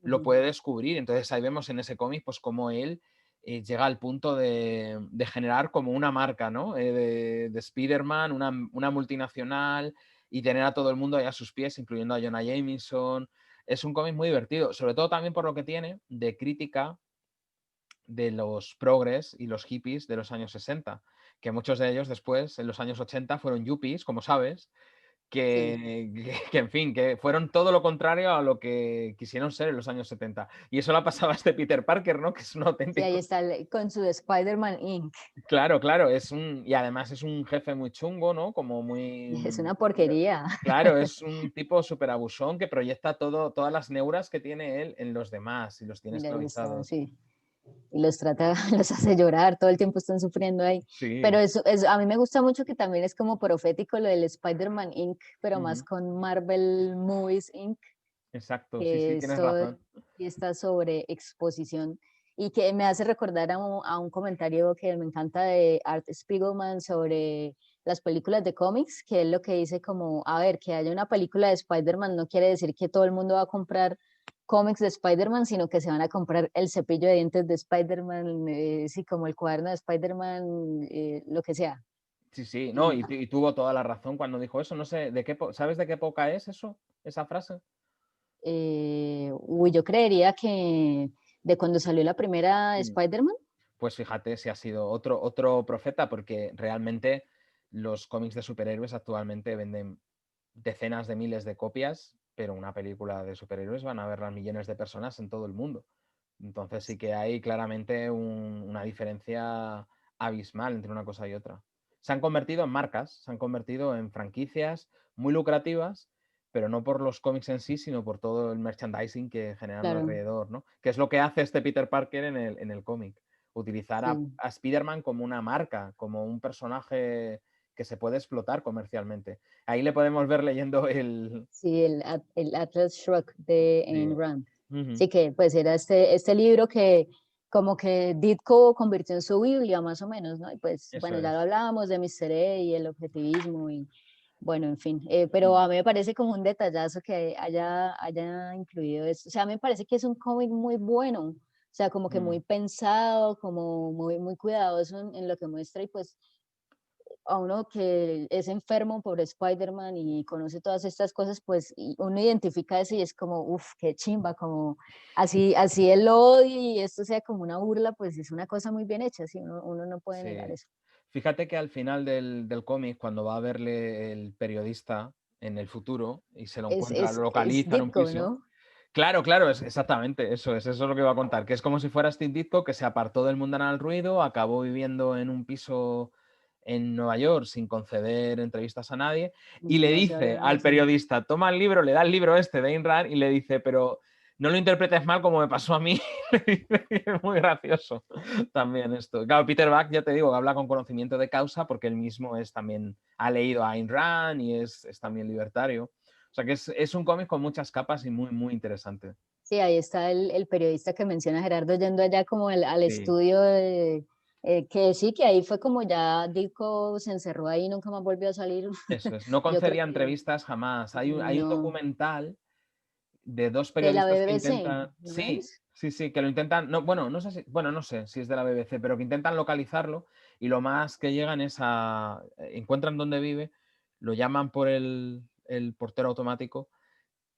lo ujú, puede descubrir. Entonces ahí vemos en ese cómic pues cómo él llega al punto de generar como una marca, ¿no? De Spider-Man, una multinacional, y tener a todo el mundo ahí a sus pies, incluyendo a Jonah Jameson. Es un cómic muy divertido, sobre todo también por lo que tiene de crítica de los progres y los hippies de los años 60, que muchos de ellos después, en los años 80, fueron yuppies, como sabes, sí. en fin, que fueron todo lo contrario a lo que quisieron ser en los años 70. Y eso le pasaba a este Peter Parker, ¿no? Que es un Sí, ahí auténtico. está con su Spider-Man Inc. Claro, claro, y además es un jefe muy chungo, ¿no? Como Es muy. una porquería. Claro, es un tipo súper abusón que proyecta todas las neuras que tiene él en los demás y los tiene Mira, ahí está, esclavizados. sí. Y los trata, los hace llorar, todo el tiempo están sufriendo ahí. Pero Sí. eso, a mí me gusta mucho que también es como profético lo del Spider-Man Inc., pero más Ujú. con Marvel Movies Inc., Exacto, sí, sí, que tienes esto razón. y está sobre exposición. y que me hace recordar a un comentario que me encanta de Art Spiegelman sobre las películas de cómics, que es lo que dice como, a ver, que haya una película de Spider-Man no quiere decir que todo el mundo va a comprar cómics de Spider-Man, sino que se van a comprar el cepillo de dientes de Spider-Man, sí, como el cuaderno de Spider-Man, lo que sea. Sí, sí, no, Y, y tuvo toda la razón cuando dijo eso. No sé, ¿sabes de qué época es eso? Esa frase. yo creería que de cuando salió la primera Mm. Spider-Man. Pues fíjate si ha sido otro profeta, porque realmente los cómics de superhéroes actualmente venden decenas de miles de copias, pero una película de superhéroes van a verla millones de personas en todo el mundo. Entonces sí que hay claramente una diferencia abismal entre una cosa y otra. Se han convertido en marcas, se han convertido en franquicias muy lucrativas, pero no por los cómics en sí, sino por todo el merchandising que generan Claro, alrededor, ¿no? Que es lo que hace este Peter Parker en el cómic. Utilizar sí. a Spider-Man como una marca, como un personaje que se puede explotar comercialmente. Ahí le podemos ver leyendo el... Sí, el Atlas Shrugged de Ayn Sí. Rand. Ujú. Sí, que pues era este libro que como que Ditko convirtió en su Biblia, más o menos, ¿no? Y pues Eso bueno, ya lo es. hablábamos de Mr. E y el objetivismo y bueno, en fin. Pero Mm. a mí me parece como un detallazo que haya incluido esto. O sea, a mí me parece que es un cómic muy bueno. O sea, como que muy Mm. pensado, como muy cuidadoso en lo que muestra y pues a uno que es enfermo por Spider-Man y conoce todas estas cosas, pues uno identifica eso y es como, uff, qué chimba, como así él lo odia y esto sea como una burla, pues es una cosa muy bien hecha, sí, uno no puede negar Sí. eso. Fíjate que al final del cómic, cuando va a verle el periodista en el futuro y se lo encuentra, lo Es localiza en un Ditko, piso. ¿no? Claro, claro, es exactamente eso es lo que iba a contar, que es como si fuera Steve Ditko que se apartó del mundanal ruido, acabó viviendo en un piso en Nueva York sin conceder entrevistas a nadie y le No se dice habla al más, sí. periodista, toma el libro, le da el libro este de Ayn Rand y le dice, pero no lo interpretes mal como me pasó a mí. Es muy gracioso también esto. Claro, Peter Buck, ya te digo, habla con conocimiento de causa porque él mismo es también, ha leído a Ayn Rand y es también libertario. O sea que es un cómic con muchas capas y muy, muy interesante. Sí, ahí está el periodista que menciona Gerardo yendo allá como al Sí, estudio que sí, que ahí fue como ya Ditko se encerró ahí y nunca más volvió a salir. eso es. No Yo creo concedía que entrevistas jamás. Hay un no. documental de dos De la periodistas que BBC, intentan. ¿no Sí, es? sí, sí, que lo intentan. No, bueno, no sé si es de la BBC, pero que intentan localizarlo y lo más que llegan es a. Encuentran dónde vive, lo llaman por el portero automático,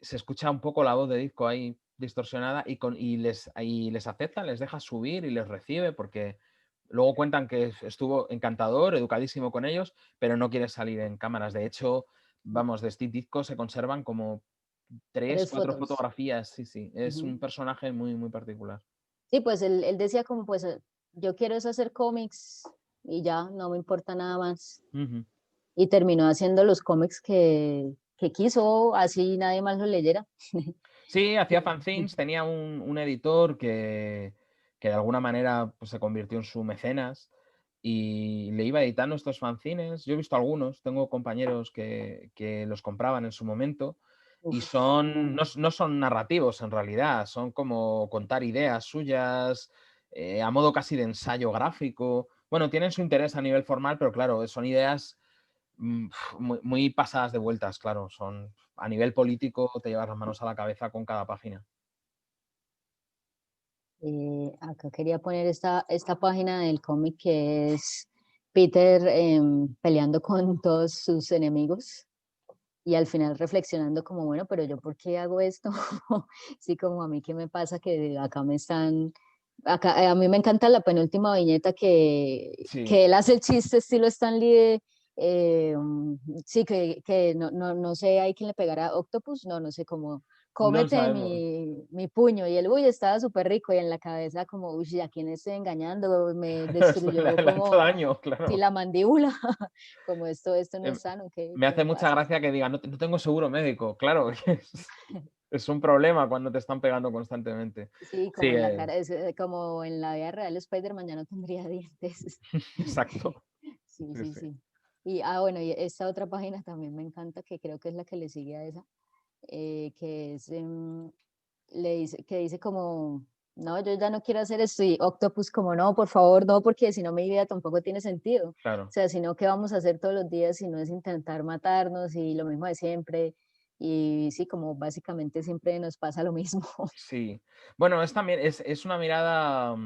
se escucha un poco la voz de Disco ahí distorsionada y les acepta, les deja subir y les recibe porque luego cuentan que estuvo encantador, educadísimo con ellos, pero no quiere salir en cámaras. De hecho, vamos, de Steve Ditko se conservan como tres, Tres cuatro fotos. fotografías. Sí, sí, es Ujú. un personaje muy, muy particular. Sí, pues él decía como pues yo quiero es hacer cómics y ya, no me importa nada más. Ujú. Y terminó haciendo los cómics que quiso, así nadie más lo leyera. Sí, hacía Que- fanzines, tenía un editor que de alguna manera pues, se convirtió en su mecenas y le iba editando estos fanzines. Yo he visto algunos, tengo compañeros que los compraban en su momento y Uf, son, no. no son narrativos en realidad, son como contar ideas suyas a modo casi de ensayo gráfico. Bueno, tienen su interés a nivel formal, pero claro, son ideas muy, muy pasadas de vueltas, claro. Son a nivel político, te llevas las manos a la cabeza con cada página. Acá quería poner esta página del cómic que es Peter peleando con todos sus enemigos y al final reflexionando como, bueno, pero yo ¿por qué hago esto? Sí, como a mí qué me pasa que acá me están, acá a mí me encanta la penúltima viñeta Sí, que él hace el chiste estilo Stan Lee de, sí, que no sé, hay quien le pegará a Octopus, no sé, como no lo cómete sabemos. mi puño y el uy estaba súper rico y en la cabeza como, uy, ¿a quién estoy engañando? Me Esto destruyó le ha hecho como, daño, si claro. la mandíbula, como esto no Em, es sano, ¿qué, Me qué hace me mucha pasa? gracia que digan, no, no tengo seguro médico. Claro, es un problema cuando te están pegando constantemente. Sí, Sí, como en la cara, como en la vida real, Spider-Man ya no tendría dientes. exacto. Sí, Sí, sí, sí. sí. Y, bueno, y esta otra página también me encanta, que creo que es la que le sigue a esa, que es, le dice, que dice como, no, yo ya no quiero hacer esto. Y Octopus como no, por favor, no, porque si no mi vida tampoco tiene sentido. O Claro. sea, si no, ¿qué vamos a hacer todos los días si no es intentar matarnos y lo mismo de siempre? Y sí, como básicamente siempre nos pasa lo mismo. Sí. Bueno, es también es una mirada,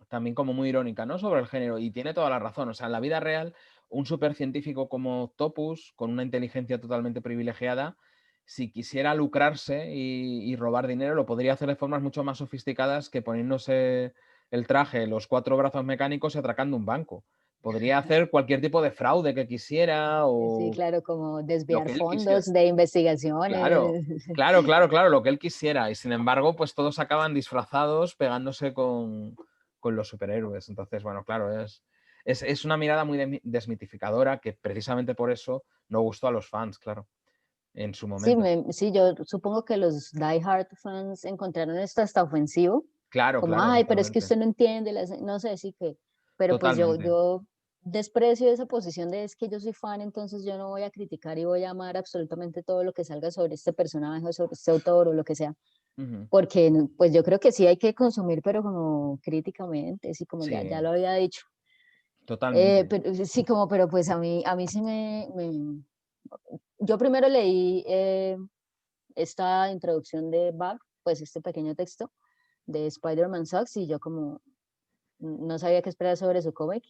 también como muy irónica, ¿no?, sobre el género, y tiene toda la razón. O sea, en la vida real, un supercientífico como Octopus, con una inteligencia totalmente privilegiada, si quisiera lucrarse y robar dinero, lo podría hacer de formas mucho más sofisticadas que poniéndose el traje, los 4 brazos mecánicos y atracando un banco. Podría hacer cualquier tipo de fraude que quisiera Sí, o claro, como lo desviar que él quisiera. fondos de Claro, investigaciones. claro, claro, claro, lo que él quisiera. Y sin embargo, pues todos acaban disfrazados pegándose con los superhéroes. Entonces, bueno, claro, es una mirada muy desmitificadora que precisamente por eso no gustó a los fans, claro, en su Sí, momento. sí, yo supongo que los Die Hard fans encontraron esto hasta ofensivo, Claro, como, claro, ay, pero es que totalmente. usted no entiende, no sé, sí que, pero pues Totalmente. yo desprecio esa posición de es que yo soy fan, entonces yo no voy a criticar y voy a amar absolutamente todo lo que salga sobre este personaje o sobre este autor o lo que sea, Ujú. porque pues yo creo que sí hay que consumir, pero como críticamente, sí, como ya Sí, lo había dicho. totalmente. Pero sí, como, pero pues a mí sí yo primero leí esta introducción de Bug, pues este pequeño texto de Spider-Man Sucks y yo como no sabía qué esperar sobre su cómic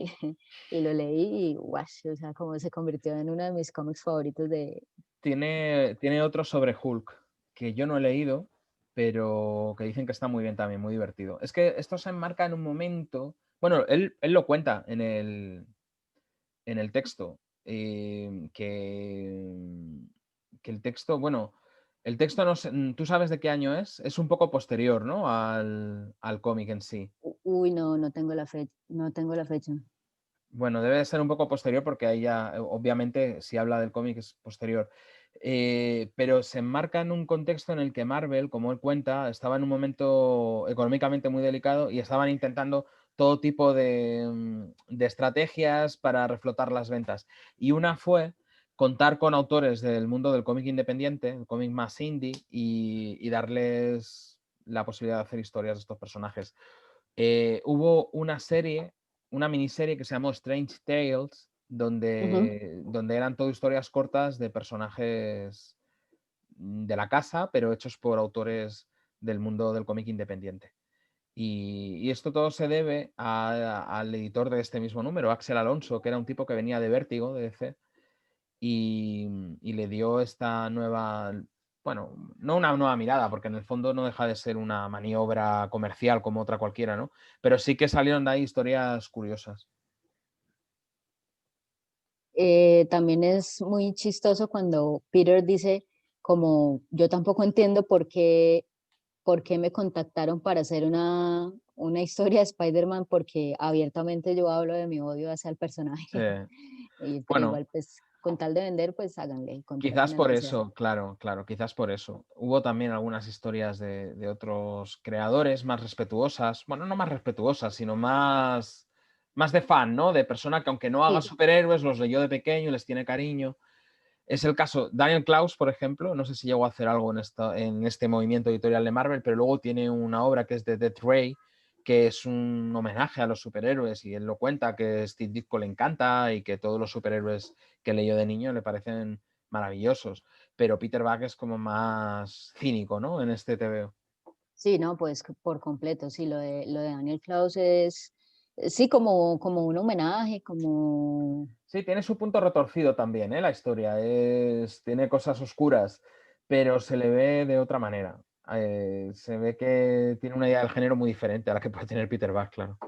y lo leí y guash, o sea, como se convirtió en uno de mis cómics favoritos de... Tiene otro sobre Hulk que yo no he leído, pero que dicen que está muy bien también, muy divertido. Es que esto se enmarca en un momento. Bueno, él lo cuenta en el texto, que el texto, bueno, el texto no sé, ¿tú sabes de qué año es? Es un poco posterior, ¿no?, al cómic en sí. Uy, no, no tengo la fecha, no tengo la fecha. Bueno, debe de ser un poco posterior porque ahí ya, obviamente, si habla del cómic es posterior. Pero se enmarca en un contexto en el que Marvel, como él cuenta, estaba en un momento económicamente muy delicado y estaban intentando todo tipo de estrategias para reflotar las ventas. Y una fue contar con autores del mundo del cómic independiente, el cómic más indie, y darles la posibilidad de hacer historias de estos personajes. Hubo una miniserie que se llamó Strange Tales, Ujú. donde eran todo historias cortas de personajes de la casa, pero hechos por autores del mundo del cómic independiente. Y esto todo se debe al editor de este mismo número, Axel Alonso, que era un tipo que venía de Vértigo, de DC, y le dio esta nueva, bueno, no una nueva mirada, porque en el fondo no deja de ser una maniobra comercial como otra cualquiera, ¿no? Pero sí que salieron de ahí historias curiosas. También es muy chistoso cuando Peter dice como yo tampoco entiendo por qué me contactaron para hacer una historia de Spider-Man, porque abiertamente yo hablo de mi odio hacia el personaje. Sí. Pero Bueno, igual, pues, con tal de vender, pues háganle, quizás contraten al por que sea. eso, claro, claro, quizás por eso. Hubo también algunas historias de otros creadores más respetuosas, bueno, no más respetuosas, sino más de fan, ¿no? De persona que aunque no haga Sí, superhéroes, los leyó de pequeño, les tiene cariño. Es el caso, Daniel Klaus, por ejemplo, no sé si llegó a hacer algo en este movimiento editorial de Marvel, pero luego tiene una obra que es de Death Ray, que es un homenaje a los superhéroes, y él lo cuenta, que Steve Ditko le encanta y que todos los superhéroes que leyó de niño le parecen maravillosos. Pero Peter Buck es como más cínico, ¿no?, en este TVO. sí, no, pues por completo, sí, lo de Daniel Klaus es, sí, como, como un homenaje, como, Sí, tiene su punto retorcido también, ¿eh? La historia tiene cosas oscuras, pero se le ve de otra manera. Se ve que tiene una idea del género muy diferente a la que puede tener Peter Buck, claro.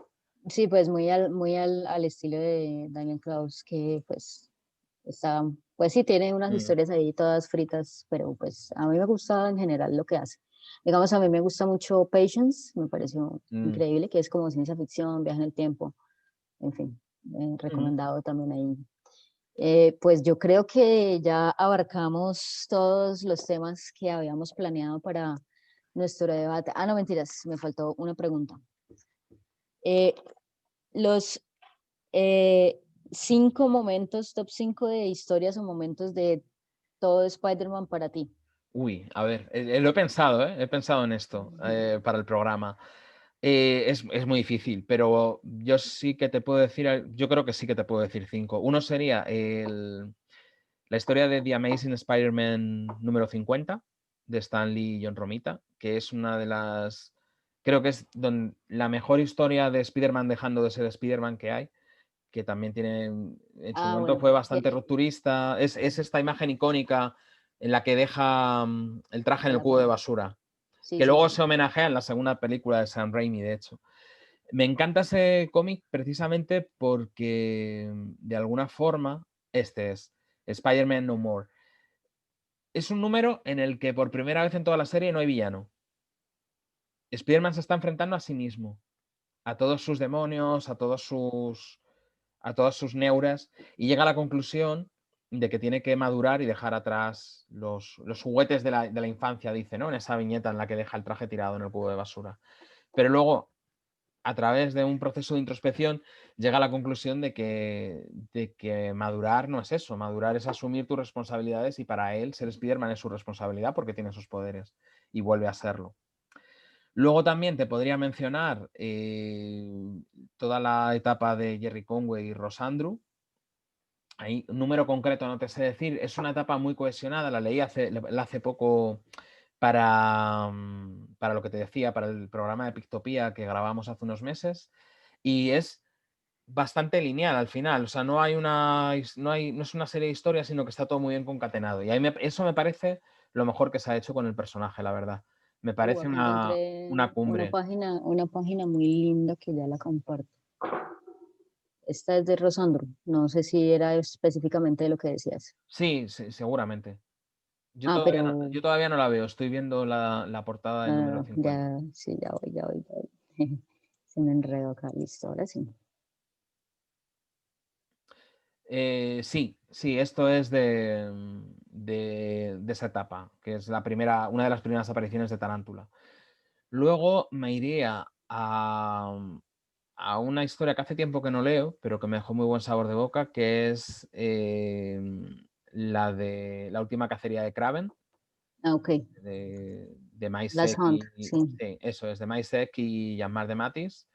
sí, pues muy al estilo de Daniel Klaus, que pues está, pues sí, tiene unas Mm, historias ahí todas fritas, pero pues a mí me gusta en general lo que hace. Digamos, a mí me gusta mucho Patience, me pareció mm, increíble, que es como ciencia ficción, viaje en el tiempo, en fin, ujú. recomendado también ahí. Pues yo creo que ya abarcamos todos los temas que habíamos planeado para nuestro debate. Ah, no, mentiras, me faltó una pregunta. Eh, los eh, 5 momentos, top 5 de historias o momentos de todo Spider-Man para ti. Uy, a ver, lo he pensado, ¿eh? He pensado en esto para el programa. Es muy difícil, pero yo sí que te puedo decir, yo creo que sí que te puedo decir 5. Uno sería la historia de The Amazing Spider-Man número 50 de Stan Lee y John Romita, que es una de las, creo que es la mejor historia de Spider-Man dejando de ser Spider-Man que hay, que también tiene, en su Ah, momento bueno, fue bastante rupturista. Es esta imagen icónica en la que deja el traje en el la cubo de basura, sí, que sí, luego sí. se homenajea en la segunda película de Sam Raimi, de hecho. Me encanta ese cómic precisamente porque, de alguna forma, este es Spider-Man No More. Es un número en el que por primera vez en toda la serie no hay villano. Spider-Man se está enfrentando a sí mismo, a todos sus demonios, a todas sus neuras, y llega a la conclusión de que tiene que madurar y dejar atrás los juguetes de la infancia, dice, ¿no? En esa viñeta en la que deja el traje tirado en el cubo de basura. Pero luego, a través de un proceso de introspección, llega a la conclusión de que madurar no es eso. Madurar es asumir tus responsabilidades, y para él ser Spider-Man es su responsabilidad porque tiene sus poderes y vuelve a serlo. Luego también te podría mencionar toda la etapa de Jerry Conway y Ross Andru. Hay un número concreto, no te sé decir. Es una etapa muy cohesionada. La leí hace poco para lo que te decía, para el programa de Pictopía que grabamos hace unos meses. Y es bastante lineal al final. O sea, no es una serie de historias, sino que está todo muy bien concatenado. Y eso me parece lo mejor que se ha hecho con el personaje, la verdad. Me parece Aquí encontré una cumbre. una página muy linda que ya la comparto. Esta es de Rosandro. No sé si era específicamente de lo que decías. Sí, sí, seguramente. Yo Ah, todavía no, pero yo todavía no la veo. Estoy viendo la portada del número 50. ya, sí, ya voy, ya voy. Se me enredó acá, listo, ahora sí. Sí, sí, esto es de esa etapa, que es una de las primeras apariciones de Tarántula. Luego me iría a una historia que hace tiempo que no leo, pero que me dejó muy buen sabor de boca, que es la de La última cacería de Kraven, Ah, ok. de Last Maisek Hunt, y, sí. sí, eso es, de Maisek y Jan-Marc de Matis,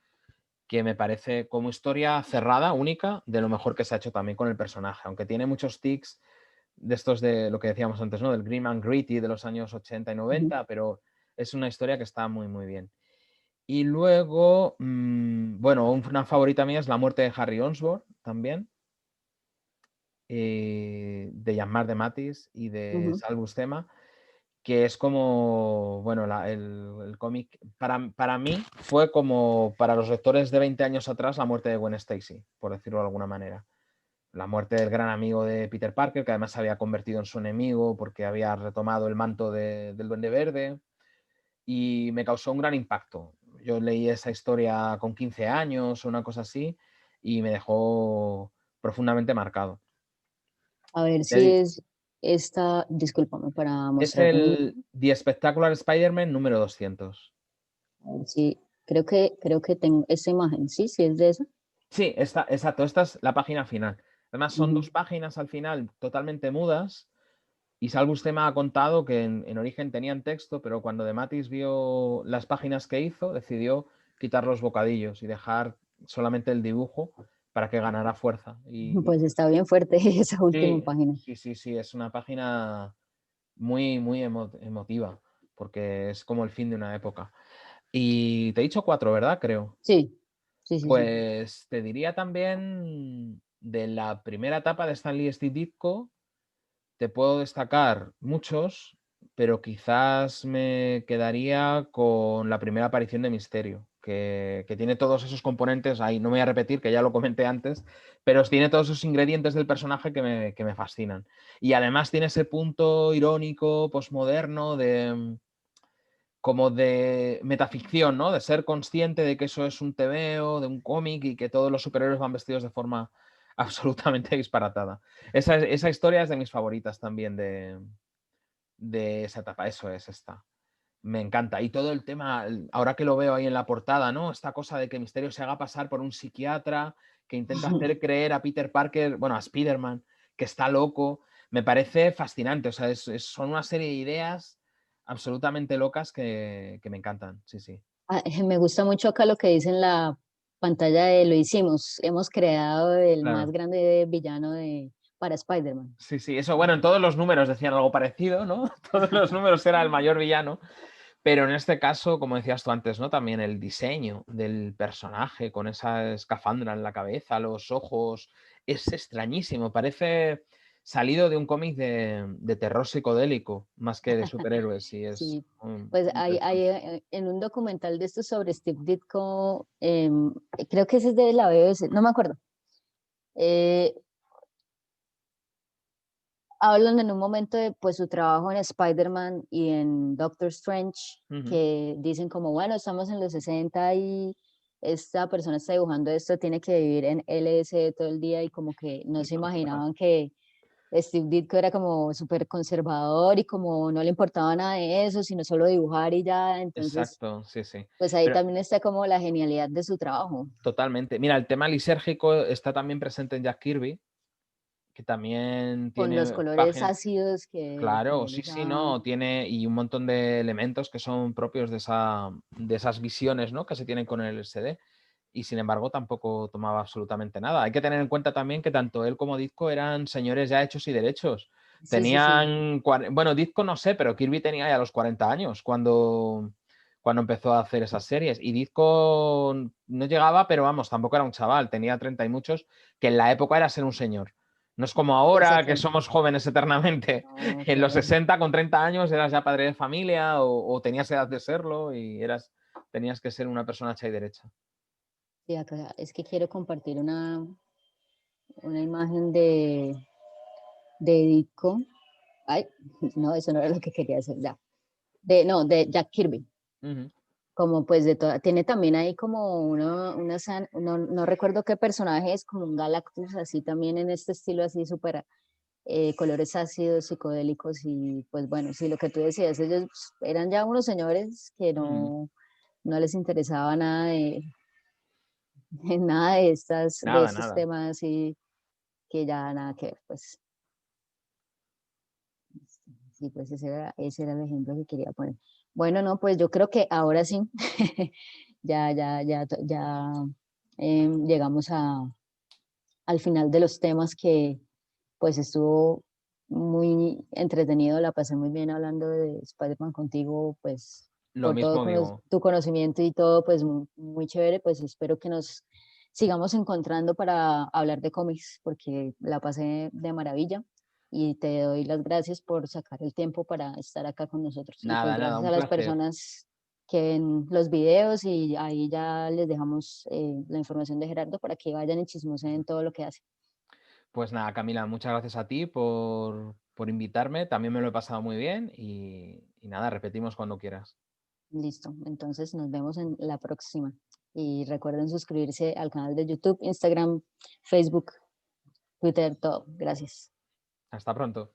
que me parece como historia cerrada, única, de lo mejor que se ha hecho también con el personaje, aunque tiene muchos tics de estos de lo que decíamos antes, ¿no? Del grim and gritty de los años 80 y Ujú. 90, pero es una historia que está muy, muy bien. Y luego, bueno, una favorita mía es La muerte de Harry Osborn también, de Jan-Marc de Matis y de Ujú. Sal Buscema, que es como, bueno, el cómic, para mí fue como para los lectores de 20 años atrás la muerte de Gwen Stacy, por decirlo de alguna manera. La muerte del gran amigo de Peter Parker, que además se había convertido en su enemigo porque había retomado el manto del Duende Verde, y me causó un gran impacto. Yo leí esa historia con 15 años o una cosa así y me dejó profundamente marcado. A ver Te si di- es esta, discúlpame para Es mostrarte un, el The Spectacular Spider-Man número 200. a ver si, creo que tengo esa imagen, sí, sí es de esa. Sí, exacto, esta es la página final. Además, son Ujú. dos páginas al final totalmente mudas. Y Sal Buscema ha contado que en origen tenían texto, pero cuando De Matis vio las páginas que hizo, decidió quitar los bocadillos y dejar solamente el dibujo para que ganara fuerza. Pues está bien fuerte esa última Sí, página. sí, sí, sí, es una página muy, muy emotiva, porque es como el fin de una época. Y te he dicho 4, ¿verdad? Creo. Sí, sí, sí, sí. Pues te diría también de la primera etapa de Stan Lee Steve Ditko. Te puedo destacar muchos, pero quizás me quedaría con la primera aparición de Misterio, que tiene todos esos componentes ahí. No me voy a repetir, que ya lo comenté antes, pero tiene todos esos ingredientes del personaje que me fascinan. Y además tiene ese punto irónico, posmoderno, como de metaficción, ¿no? De ser consciente de que eso es un tebeo, de un cómic, y que todos los superhéroes van vestidos de forma absolutamente disparatada. Esa historia es de mis favoritas también de esa etapa. Eso es esta. Me encanta. Y todo el tema, ahora que lo veo ahí en la portada, ¿no? Esta cosa de que Misterio se haga pasar por un psiquiatra que intenta hacer creer a Peter Parker, bueno, a Spider-Man, que está loco. Me parece fascinante. O sea, son una serie de ideas absolutamente locas que me encantan. Sí, sí. Me gusta mucho acá lo que dice en la pantalla de lo hicimos. Hemos creado el más Claro. grande villano para Spider-Man. Sí, sí, eso, bueno, en todos los números decían algo parecido, ¿no? Todos los números era el mayor villano, pero en este caso, como decías tú antes, ¿no? También el diseño del personaje con esa escafandra en la cabeza, los ojos, es extrañísimo, parece salido de un cómic de terror psicodélico, más que de superhéroes, y es Sí, pues hay interesante. en un documental de esto sobre Steve Ditko, creo que ese es de la BBC, no me acuerdo. eh, Hablan en un momento de pues su trabajo en Spider-Man y en Doctor Strange, Ujú. que dicen como, bueno, estamos en los 60 y esta persona está dibujando esto, tiene que vivir en LSD todo el día y como que no se imaginaban que Steve Ditko era como súper conservador y como no le importaba nada de eso, sino solo dibujar y ya. Entonces, Exacto, sí, sí. pues ahí Pero también está como la genialidad de su trabajo, totalmente. Mira, el tema lisérgico está también presente en Jack Kirby, que también con los tiene colores páginas. ácidos que Claro, él sí, sí, usaba. no, tiene y un montón de elementos que son propios de esas visiones, ¿no? Que se tienen con el LSD y sin embargo tampoco tomaba absolutamente nada. Hay que tener en cuenta también que tanto él como Ditko eran señores ya hechos y derechos. Sí, sí, sí. Tenían, bueno, Ditko no sé, pero Kirby tenía ya los 40 años cuando empezó a hacer esas series y Ditko no llegaba, pero vamos, tampoco era un chaval, tenía 30 y muchos, que en la época era ser un señor. No es como ahora que Exactamente. somos jóvenes eternamente. No, En los claro. 60 con 30 años eras ya padre de familia o tenías edad de serlo y tenías que ser una persona hecha y derecha. Sí, acá es que quiero compartir una imagen de Ditko. Ay, no, eso no era lo que quería hacer ya. No, de Jack Kirby. Ujú. Como pues de toda, tiene también ahí como no recuerdo qué personaje es, como un Galactus, así también en este estilo así súper colores ácidos, psicodélicos y pues bueno, sí, lo que tú decías, ellos eran ya unos señores que Mm. no les interesaba nada nada de Nada, estos nada. temas y que ya nada que ver, pues sí, pues ese era el ejemplo que quería poner. Bueno, no, pues yo creo que ahora sí, ya llegamos al final de los temas que pues estuvo muy entretenido, la pasé muy bien hablando de Spider-Man contigo, pues Lo por todo mismo digo. tu conocimiento y todo, pues muy chévere, pues espero que nos sigamos encontrando para hablar de cómics, porque la pasé de maravilla y te doy las gracias por sacar el tiempo para estar acá con nosotros. Y pues Nada, nada, gracias un a las placer. personas que ven los videos y ahí ya les dejamos la información de Gerardo para que vayan y chismoseen todo lo que hace. Pues nada, Camila, muchas gracias a ti por invitarme. También me lo he pasado muy bien y nada, repetimos cuando quieras. Listo, entonces nos vemos en la próxima. Y recuerden suscribirse al canal de YouTube, Instagram, Facebook, Twitter, todo. Gracias. Hasta pronto.